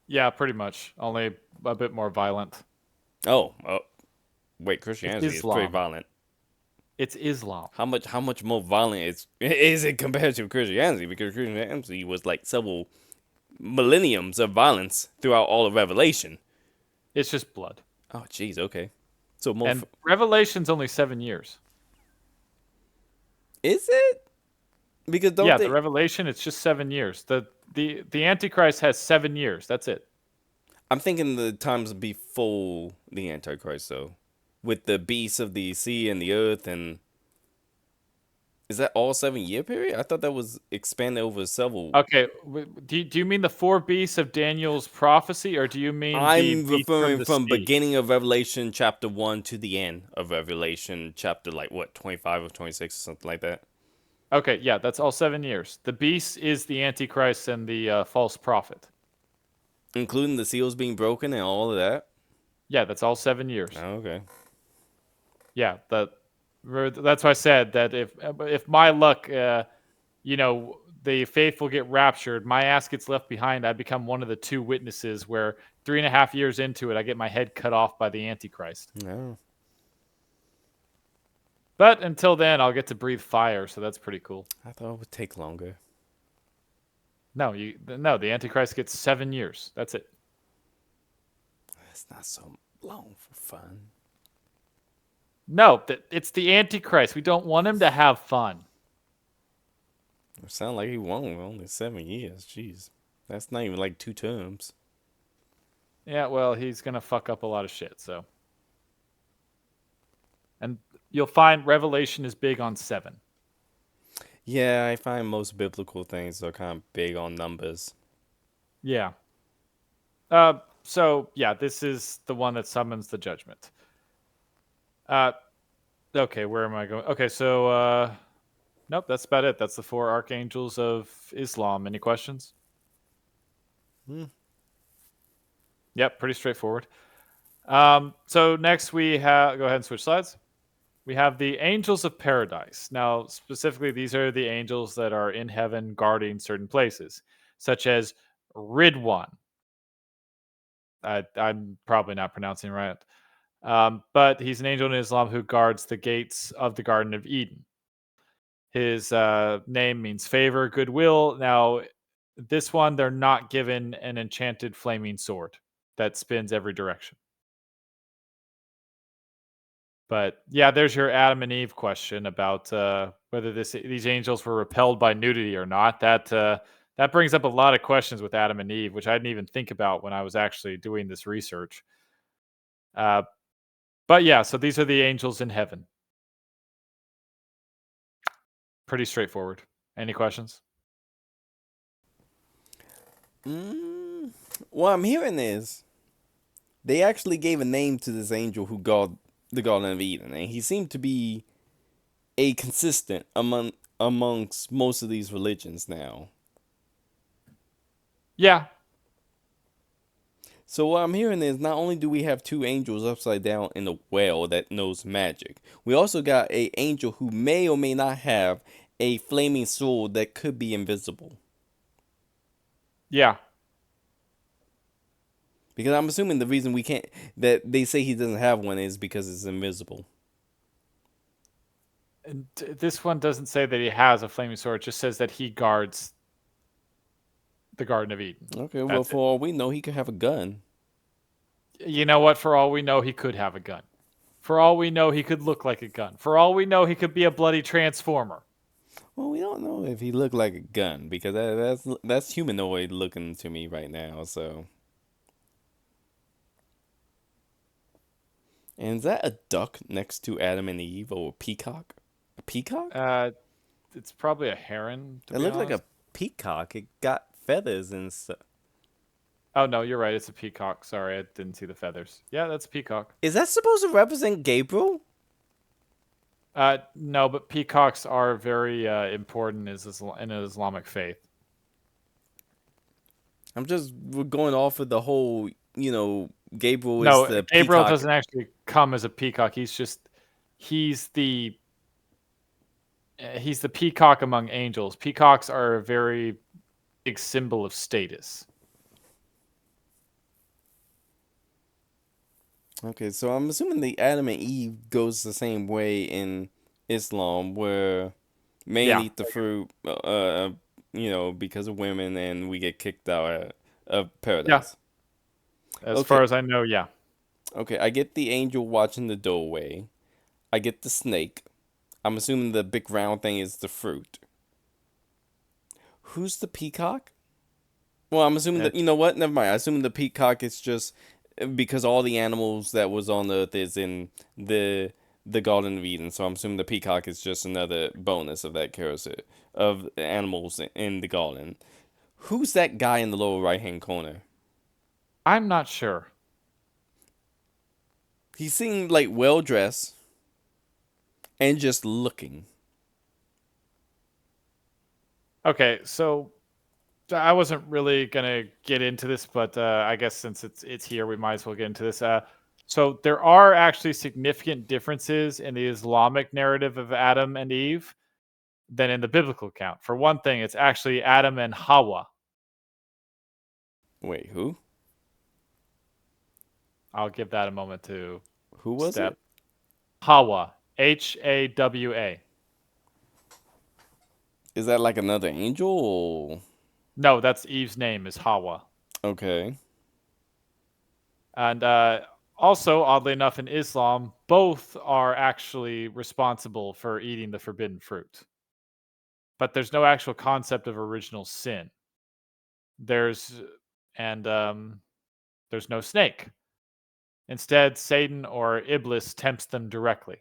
yeah, pretty much. Only a bit more violent. Oh, wait, It's Christianity is pretty Islam. violent. It's Islam. How much more violent is it compared to Christianity? Because Christianity was like several millenniums of violence throughout all of Revelation. It's just blood. Oh, jeez, okay. So more And Revelation's only 7 years. is it? Because don't Yeah, the they? Revelation, it's just 7 years. The Antichrist has 7 years. That's it. I'm thinking the times before the Antichrist, though, with the beasts of the sea and the earth, and is that all 7 year period? I thought that was expanded over several. Okay, do you mean the 4 beasts of Daniel's prophecy, or do you mean the I'm beast from referring the from sea? beginning of Revelation chapter 1 to the end of Revelation chapter like what 25 or 26 or something like that. Okay, yeah, that's all 7 years. The beast is the Antichrist and the false prophet. Including the seals being broken and all of that. Yeah, that's all 7 years. Oh, okay. Yeah, that's why I said that if my luck, you know, the faithful get raptured, my ass gets left behind. I become one of the 2 witnesses where 3.5 years into it, I get my head cut off by the Antichrist. No. But until then, I'll get to breathe fire, so that's pretty cool. I thought it would take longer. No, the Antichrist gets 7 years. That's it. That's not so long for fun. No, it's the Antichrist. We don't want him to have fun. It sounds like he won only 7 years. Jeez. That's not even like 2 terms. Yeah, well, he's gonna fuck up a lot of shit. So, and you'll find Revelation is big on 7. Yeah, I find most biblical things are kind of big on numbers. Yeah. So yeah, this is the one that summons the judgment. Okay, where am I going? Okay, so nope, that's about it. That's the 4 archangels of Islam. Any questions? Hmm. Yep, pretty straightforward. So next we have, go ahead and switch slides. We have the angels of paradise. Now, specifically, these are the angels that are in heaven guarding certain places, such as Ridwan. I'm probably not pronouncing it right. But he's an angel in Islam who guards the gates of the Garden of Eden. His name means favor, goodwill. Now, this one, they're not given an enchanted flaming sword that spins every direction. But yeah, there's your Adam and Eve question about whether these angels were repelled by nudity or not. That brings up a lot of questions with Adam and Eve, which I didn't even think about when I was actually doing this research. Uh, but yeah, so these are the angels in heaven. Pretty straightforward. Any questions? Mm, what I'm hearing is they actually gave a name to this angel who guard the Garden of Eden, and he seemed to be a consistent amongst most of these religions now. Yeah. So what I'm hearing is not only do we have 2 angels upside down in a well that knows magic, we also got a angel who may or may not have a flaming sword that could be invisible. Yeah. Because I'm assuming the reason we can't that they say he doesn't have one is because it's invisible. And this one doesn't say that he has a flaming sword. It just says that he guards the Garden of Eden. Okay, well, That's for it. all we know, he could have a gun. You know what? For all we know, he could have a gun. For all we know, he could look like a gun. For all we know, he could be a bloody transformer. Well, we don't know if he looked like a gun because that's humanoid looking to me right now. So, and is that a duck next to Adam and Eve or a peacock? A peacock? Uh, it's probably a heron, to It be looked like honest. a peacock. It got feathers and stuff. Oh no, you're right. It's a peacock. Sorry, I didn't see the feathers. Yeah, that's a peacock. Is that supposed to represent Gabriel? No, but peacocks are very important in an Islamic faith. We're going off of the whole, Gabriel is No, the Gabriel peacock. doesn't actually come as a peacock. He's the he's the peacock among angels. Peacocks are a very big symbol of status. Okay, so I'm assuming the Adam and Eve goes the same way in Islam, where man Yeah, eat the fruit, because of women, and we get kicked out of yeah. paradise. As Okay, far as I know, yeah. okay, I get the angel watching the doorway. I get the snake. I'm assuming the big round thing is the fruit. Who's the peacock? Well, I'm assuming that, you It's know what? Never mind. I assume the peacock is just because all the animals that was on Earth is in the Garden of Eden. So I'm assuming the peacock is just another bonus of that carousel of animals in the garden. Who's that guy in the lower right hand corner? I'm not sure. He seemed like well dressed and just looking. Okay, so I wasn't really gonna get into this, but I guess since it's here, we might as well get into this. So there are actually significant differences in the Islamic narrative of Adam and Eve than in the biblical account. For one thing, it's actually Adam and Hawa. Wait, who? I'll give that a moment to Who was step. it? Hawa, Hawa. Is that like another angel? Or... No, that's Eve's name is Hawa. Okay. And also, oddly enough, in Islam, both are actually responsible for eating the forbidden fruit. But there's no actual concept of original sin. There's and there's no snake. Instead, Satan or Iblis tempts them directly.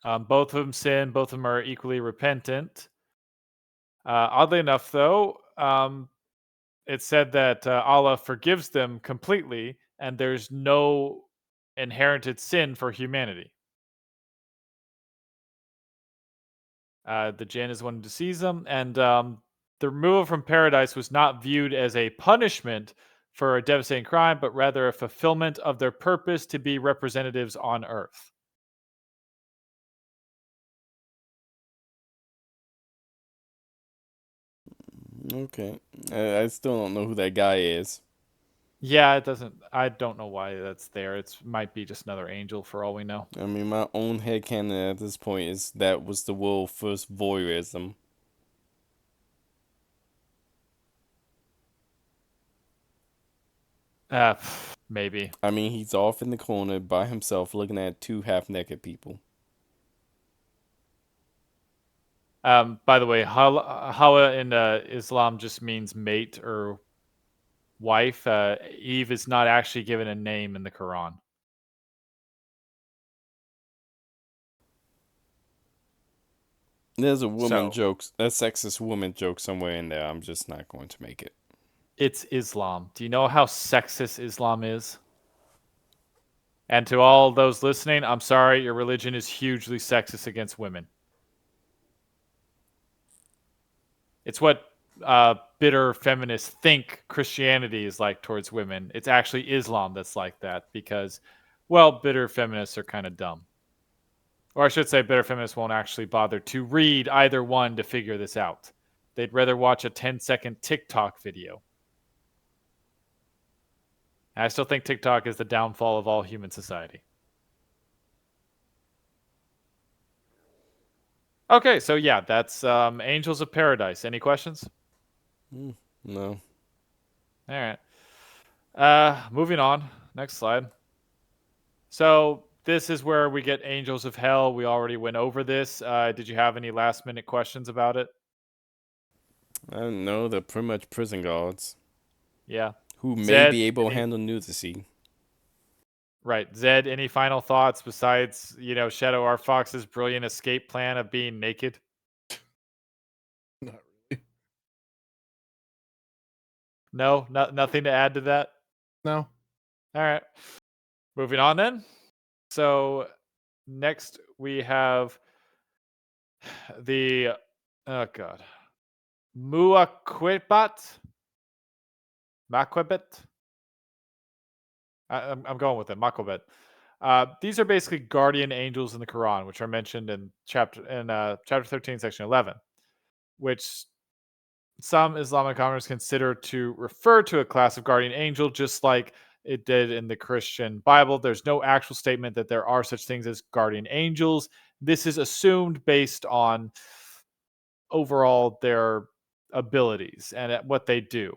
Both of them sin. Both of them are equally repentant. Oddly enough, though, it's said that Allah forgives them completely, and there's no inherited sin for humanity. The jinn is one who sees them, and the removal from paradise was not viewed as a punishment for a devastating crime, but rather a fulfillment of their purpose to be representatives on earth. Okay. I still don't know who that guy is. Yeah, it doesn't. I don't know why that's there. It might be just another angel for all we know. I mean, my own headcanon at this point is that was the world's first voyeurism. Maybe. I mean, he's off in the corner by himself looking at two half naked people. By the way, Hawa in Islam just means mate or wife. Eve is not actually given a name in the Quran. There's a So sexist woman joke somewhere in there. I'm just not going to make it. it's Islam. Do you know how sexist Islam is? And to all those listening, I'm sorry, your religion is hugely sexist against women. It's what bitter feminists think Christianity is like towards women. It's actually Islam that's like that because, well, bitter feminists are kind of dumb. Or I should say, bitter feminists won't actually bother to read either one to figure this out. They'd rather watch a 10-second TikTok video. And I still think TikTok is the downfall of all human society. Okay, so yeah, that's Angels of Paradise. Any questions? No. All right. Moving on. Next slide. So this is where we get Angels of Hell. We already went over this. Did you have any last minute questions about it? I don't know. They're pretty much prison guards Yeah. who may Zed, be able to handle nudity. right. Zed, any final thoughts besides, Shadow R. Fox's brilliant escape plan of being naked? Not really. No, nothing to add to that. No. All right. Moving on then. So next we have the oh god. Muaquebat. Maquebet. I'm going with it. Maquebet. These are basically guardian angels in the Quran, which are mentioned in chapter 13, section 11, which some Islamic scholars consider to refer to a class of guardian angel, just like it did in the Christian Bible. There's no actual statement that there are such things as guardian angels. This is assumed based on overall their abilities and what they do.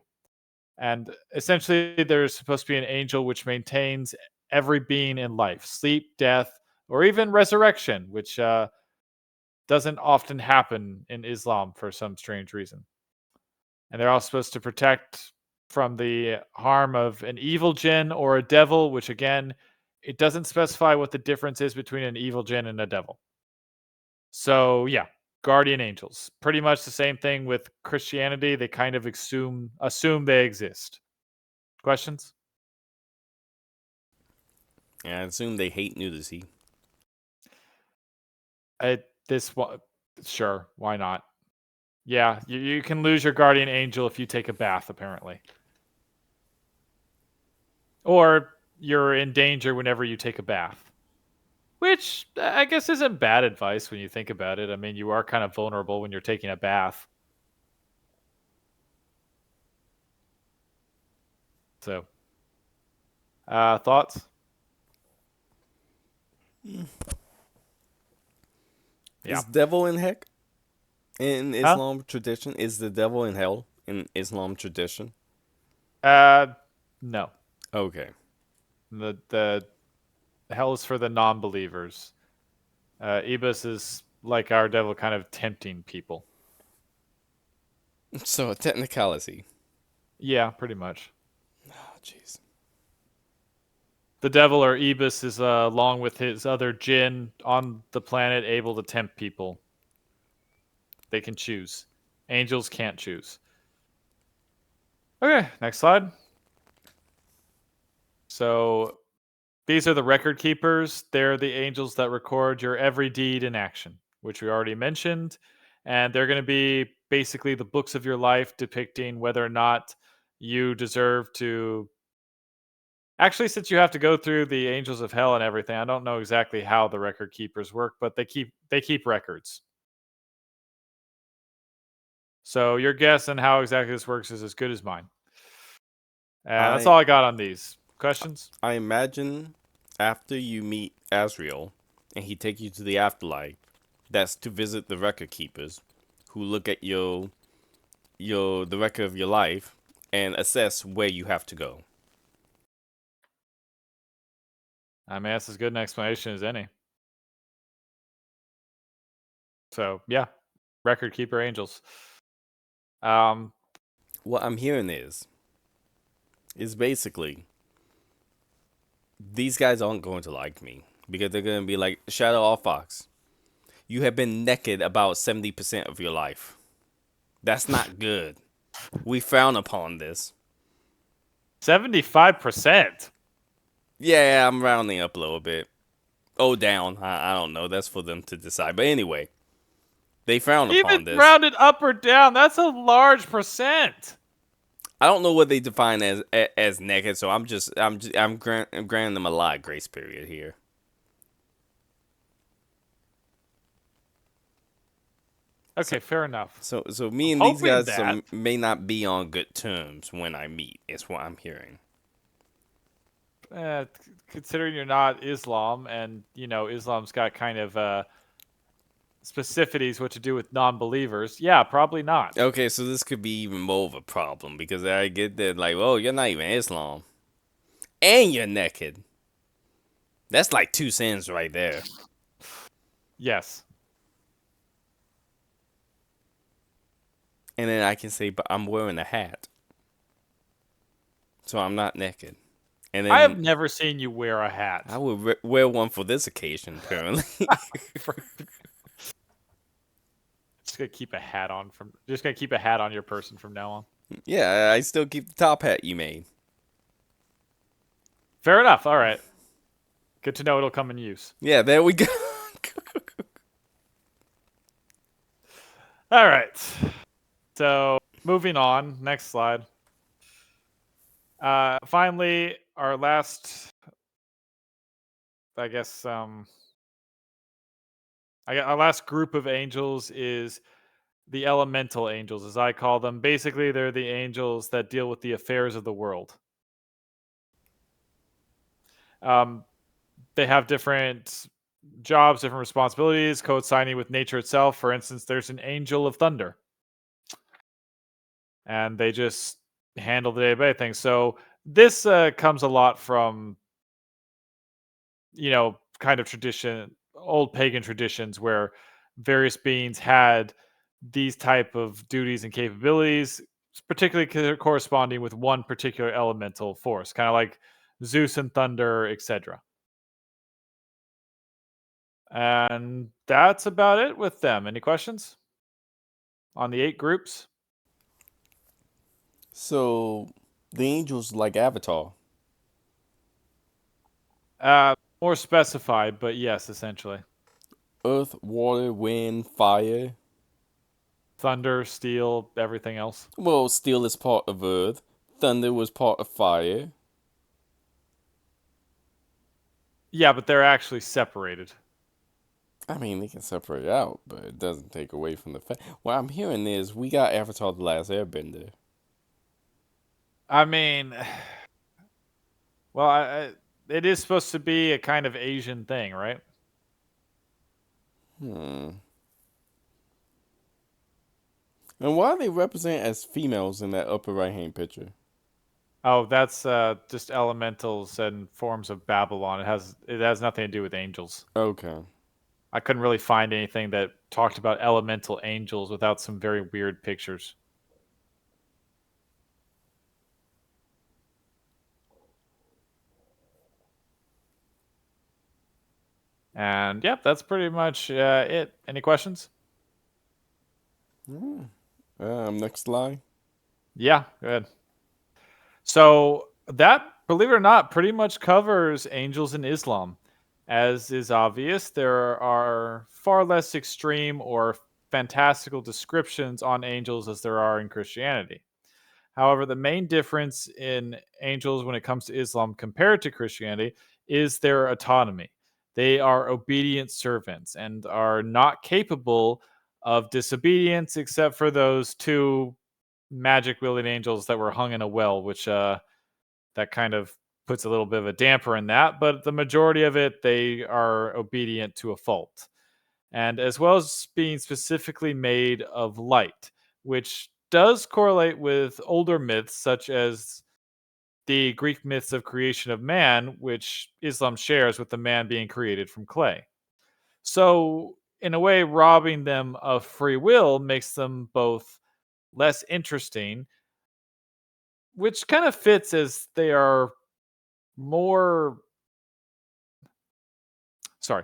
And essentially, there's supposed to be an angel which maintains every being in life, sleep, death, or even resurrection, which doesn't often happen in Islam for some strange reason. And they're all supposed to protect from the harm of an evil jinn or a devil, which again, it doesn't specify what the difference is between an evil jinn and a devil. So yeah, guardian angels. Pretty much the same thing with Christianity. They kind of assume they exist. Questions? And I assume they hate nudity. This one, sure, why not? Yeah, you can lose your guardian angel if you take a bath, apparently. Or you're in danger whenever you take a bath. Which I guess isn't bad advice when you think about it. I mean, you are kind of vulnerable when you're taking a bath. So, thoughts? Yeah. Is devil in heck in Huh? Islam tradition? Is the devil in hell in Islam tradition? No. Okay. The hell is for the non-believers. Ibis is like our devil, kind of tempting people. So a technicality. Yeah, pretty much. Oh, jeez. The devil or Ibis is along with his other jinn on the planet able to tempt people. They can choose. Angels can't choose. Okay, next slide. So these are the record keepers. They're the angels that record your every deed and action, which we already mentioned. And they're going to be basically the books of your life depicting whether or not you deserve to. Actually, since you have to go through the angels of hell and everything, I don't know exactly how the record keepers work, but they keep records. So your guess on how exactly this works is as good as mine. And that's I all I got on these. Questions? I imagine after you meet Azrael and he take you to the afterlife, that's to visit the record keepers who look at the record of your life and assess where you have to go. I mean, that's as good an explanation as any. So yeah, record keeper angels. Um, What I'm hearing is basically these guys aren't going to like me because they're going to be like, Shadow or Fox, you have been naked about 70% of your life. That's not good. We frown upon this. 75%. Yeah, I'm rounding up a little bit. Oh, down. I don't know. That's for them to decide. But anyway, they frown Even upon this. rounded up or down, that's a large percent. I don't know what they define as naked, so I'm granting them a lot of grace period here. Okay, fair enough. So I'm me and these hoping guys that. may not be on good terms when I meet. Is what I'm hearing. Considering you're not Islam, and Islam's got kind of specificities what to do with non-believers. Yeah, probably not. Okay, so this could be even more of a problem because I get that like, oh, you're not even Islam, and you're naked. That's like two sins right there. Yes. And then I can say, but I'm wearing a hat, so I'm not naked. And I have then never seen you wear a I hat. would wear one for this occasion, apparently. Just gonna keep a hat on your person from now on. Yeah, I still keep the top hat you made. Fair enough. All right. Good to know it'll come in use. Yeah, there we go. All right. So moving on. Next slide. Finally, our last, I guess, our last group of angels is the elemental angels, as I call them. Basically, they're the angels that deal with the affairs of the world. Um, they have different jobs, different responsibilities, coinciding with nature itself. For instance, there's an angel of thunder, and they just handle the day-to-day things. So this comes a lot from kind of tradition, old pagan traditions where various beings had these type of duties and capabilities, particularly corresponding with one particular elemental force, kind of like Zeus and thunder, etc. And that's about it with them. Any questions on the 8 groups? So the angels like Avatar. More specified, but yes, essentially. Earth, water, wind, fire. Thunder, steel, everything else. Well, steel is part of earth. Thunder was part of fire. Yeah, but they're actually separated. I mean, they can separate it out, but it doesn't take away from the fact. What I'm hearing is we got Avatar: The Last Airbender. I mean, well, it is supposed to be a kind of Asian thing, right? Hmm. And why are they represented as females in that upper right hand picture? Oh, that's just elementals and forms of Babylon. It has nothing to do with angels. Okay. I couldn't really find anything that talked about elemental angels without some very weird pictures. And yep, that's pretty much it. Any questions? Hmm. Next slide. Yeah, good. So that, believe it or not, pretty much covers angels in Islam. As is obvious, there are far less extreme or fantastical descriptions on angels as there are in Christianity. However, the main difference in angels when it comes to Islam compared to Christianity is their autonomy. They are obedient servants and are not capable of disobedience except for those 2 magic wielding angels that were hung in a well, which that kind of puts a little bit of a damper in that. But the majority of it, they are obedient to a fault. And as well as being specifically made of light, which does correlate with older myths such as the Greek myths of creation of man, which Islam shares with the man being created from clay. So, in a way, robbing them of free will makes them both less interesting, which kind of fits as they are more. Sorry.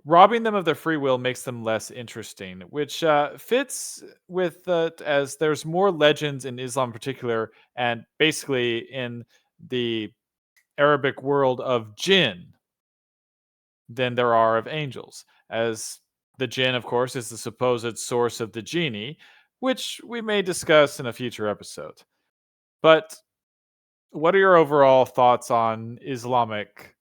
Robbing them of their free will makes them less interesting, which fits with as there's more legends in Islam in particular, and basically in the Arabic world of jinn than there are of angels. As the jinn, of course, is the supposed source of the genie, which we may discuss in a future episode. But what are your overall thoughts on Islamic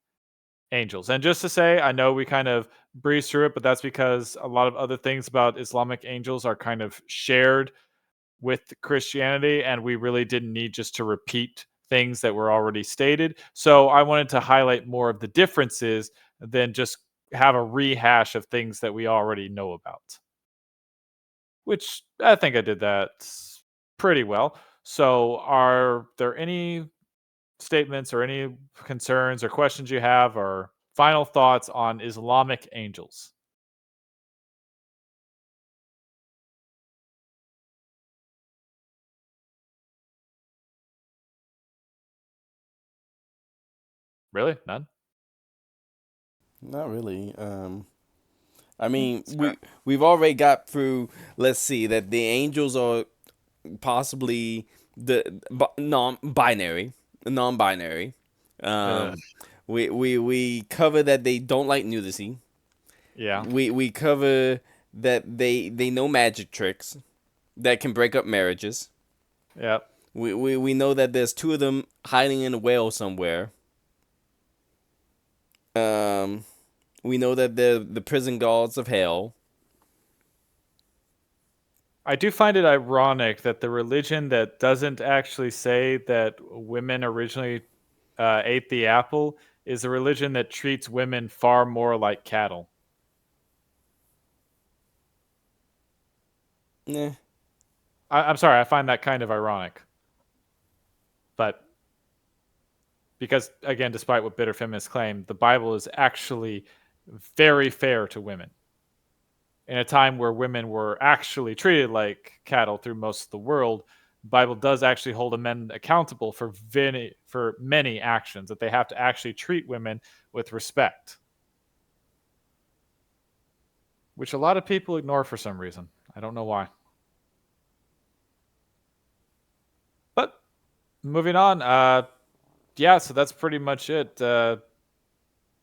angels? And just to say, I know we kind of breeze through it, but that's because a lot of other things about Islamic angels are kind of shared with Christianity, and we really didn't need just to repeat things that were already stated. So I wanted to highlight more of the differences than just have a rehash of things that we already know about, which I think I did that pretty well. So, are there any statements or any concerns or questions you have or final thoughts on Islamic angels? Really? None? Not really. I mean, That's fair. we've already got through. Let's see that the angels are possibly the non-binary. Ugh. Um, we cover that they don't like nudity. Yeah. We cover that they know magic tricks that can break up marriages. Yep. We know that there's two of them hiding in a whale somewhere. Um, we know that they're the prison guards of hell. I do find it ironic that the religion that doesn't actually say that women originally ate the apple is a religion that treats women far more like cattle. Nah. I'm sorry, I find that kind of ironic. But because, again, despite what bitter feminists claim, the Bible is actually very fair to women. In a time where women were actually treated like cattle through most of the world, the Bible does actually hold men accountable for many actions, that they have to actually treat women with respect, which a lot of people ignore for some reason. I don't know why. But moving on, yeah, so that's pretty much it. Well,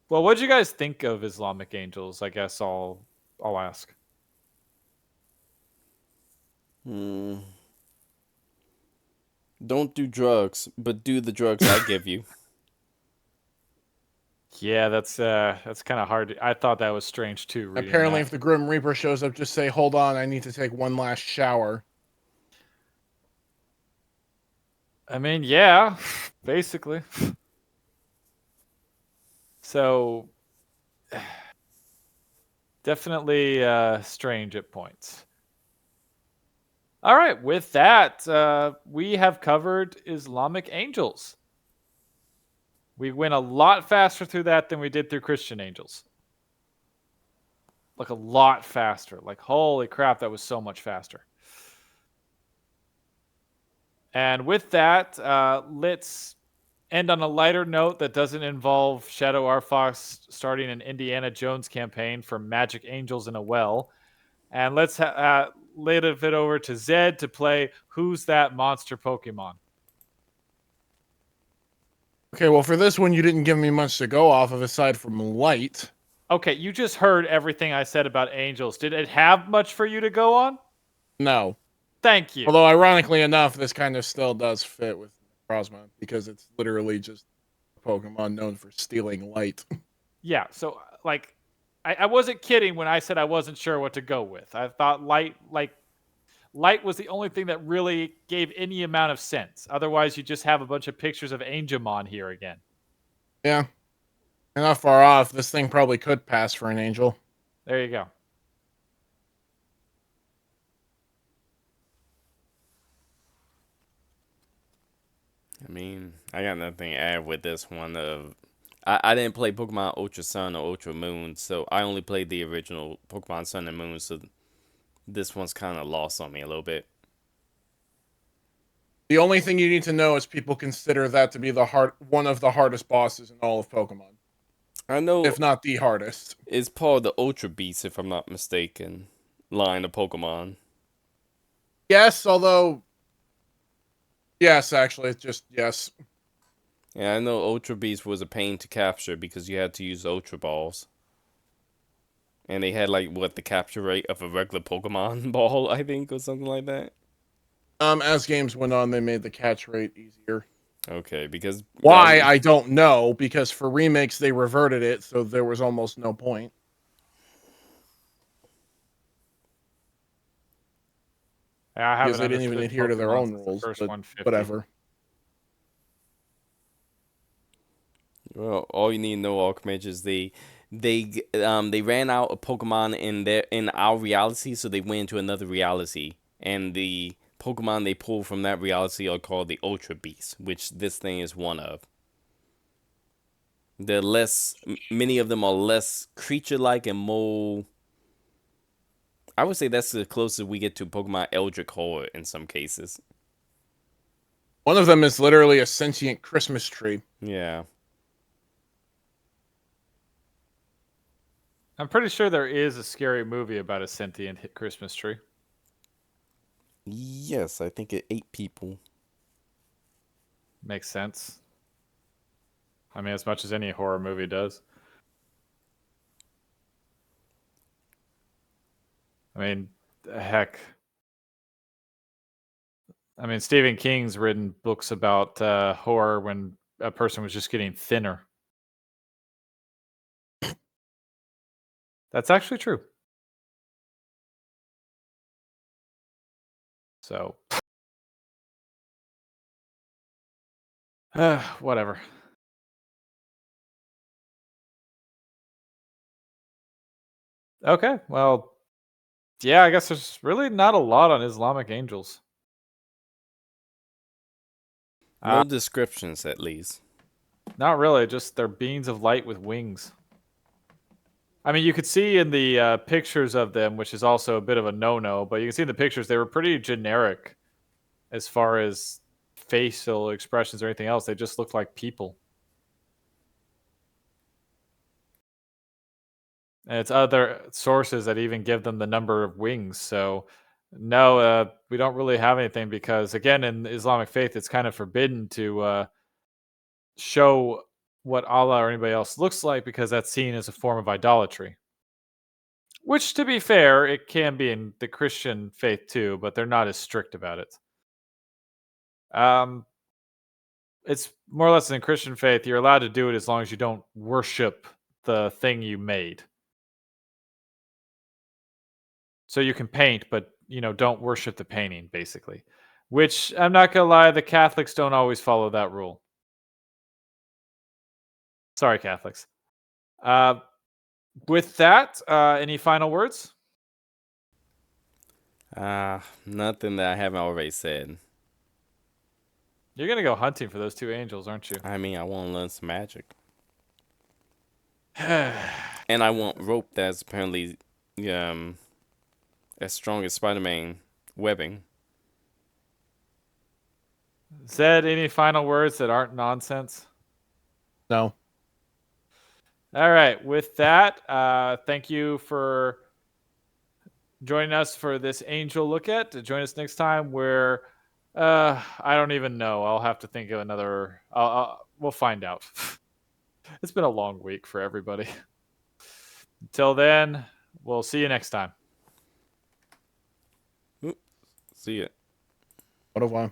what did you guys think of Islamic angels? I guess I'll ask. Hmm. Don't do drugs, but do the drugs I give you. Yeah, that's kind of hard. I thought that was strange too, reading Apparently, that. if the Grim Reaper shows up, just say, "Hold on, I need to take one last shower." I mean, yeah, basically. So definitely strange at points. All right, with that, we have covered Islamic angels. We went a lot faster through that than we did through Christian angels. Like a lot faster. Like, holy crap, that was so much faster. And with that, let's end on a lighter note that doesn't involve Shadow R. Fox starting an Indiana Jones campaign for magic angels in a well. And let's leave it over to Zed to play Who's That Monster Pokemon? Okay, well, for this one, you didn't give me much to go off of aside from light. Okay, you just heard everything I said about angels. Did it have much for you to go on? No. Thank you. Although, ironically enough, this kind of still does fit with Necrozma because it's literally just a Pokemon known for stealing light. Yeah, so like I wasn't kidding when I said I wasn't sure what to go with. I thought light was the only thing that really gave any amount of sense. Otherwise, you just have a bunch of pictures of Angemon here again. Yeah. And not far off, this thing probably could pass for an angel. There you go. I mean, I got nothing to add with this one. I didn't play Pokemon Ultra Sun or Ultra Moon, so I only played the original Pokemon Sun and Moon. So this one's kind of lost on me a little bit. The only thing you need to know is people consider that to be one of the hardest bosses in all of Pokemon, I know if not the hardest. it's part of the Ultra Beast, if I'm not mistaken, line of Pokemon. Yes, although yes, actually, it's just yes. Yeah, I know Ultra Beast was a pain to capture because you had to use Ultra Balls. And they had like what the capture rate of a regular Pokemon ball, I think, or something like that. As games went on, they made the catch rate easier. Okay, because Why, I don't know, because for remakes they reverted it, so there was almost no point. I because haven't they didn't even understood adhere to their Pokemon own since the rules. first But 150. whatever. Well, all you need to know, Archmage, is they ran out of Pokemon in our reality, so they went into another reality, and the Pokemon they pulled from that reality are called the Ultra Beasts, which this thing is one of. Many of them are less creature-like and more. I would say that's the closest we get to Pokemon Eldritch Horror in some cases. One of them is literally a sentient Christmas tree. Yeah. I'm pretty sure there is a scary movie about a sentient Christmas tree. Yes, I think it ate people. Makes sense. I mean, as much as any horror movie does. I mean, heck. I mean, Stephen King's written books about horror when a person was just getting thinner. That's actually true. So, whatever. Okay, well, yeah, I guess there's really not a lot on Islamic angels. No descriptions, at least. Not really, just they're beings of light with wings. I mean, you could see in the pictures of them, which is also a bit of a no-no, but you can see in the pictures they were pretty generic as far as facial expressions or anything else. They just looked like people. And it's other sources that even give them the number of wings. So, no, we don't really have anything because, again, in Islamic faith, it's kind of forbidden to show what Allah or anybody else looks like because that's seen as a form of idolatry. Which, to be fair, it can be in the Christian faith too, but they're not as strict about it. Um, it's more or less in Christian faith, you're allowed to do it as long as you don't worship the thing you made. So you can paint, but don't worship the painting, basically. Which I'm not gonna lie, the Catholics don't always follow that rule. Sorry, Catholics. Uh, with that, any final words? Nothing that I haven't already said. You're gonna go hunting for those two angels, aren't you? I mean, I want to learn some magic. And I want rope that's apparently um as strong as Spider-Man webbing. Zed, any final words that aren't nonsense? No. All right. With that, thank you for joining us for this angel look at. Join us next time where I don't even know. I'll have to think of another. We'll find out. It's been a long week for everybody. Until then, we'll see you next time. See ya. What do I?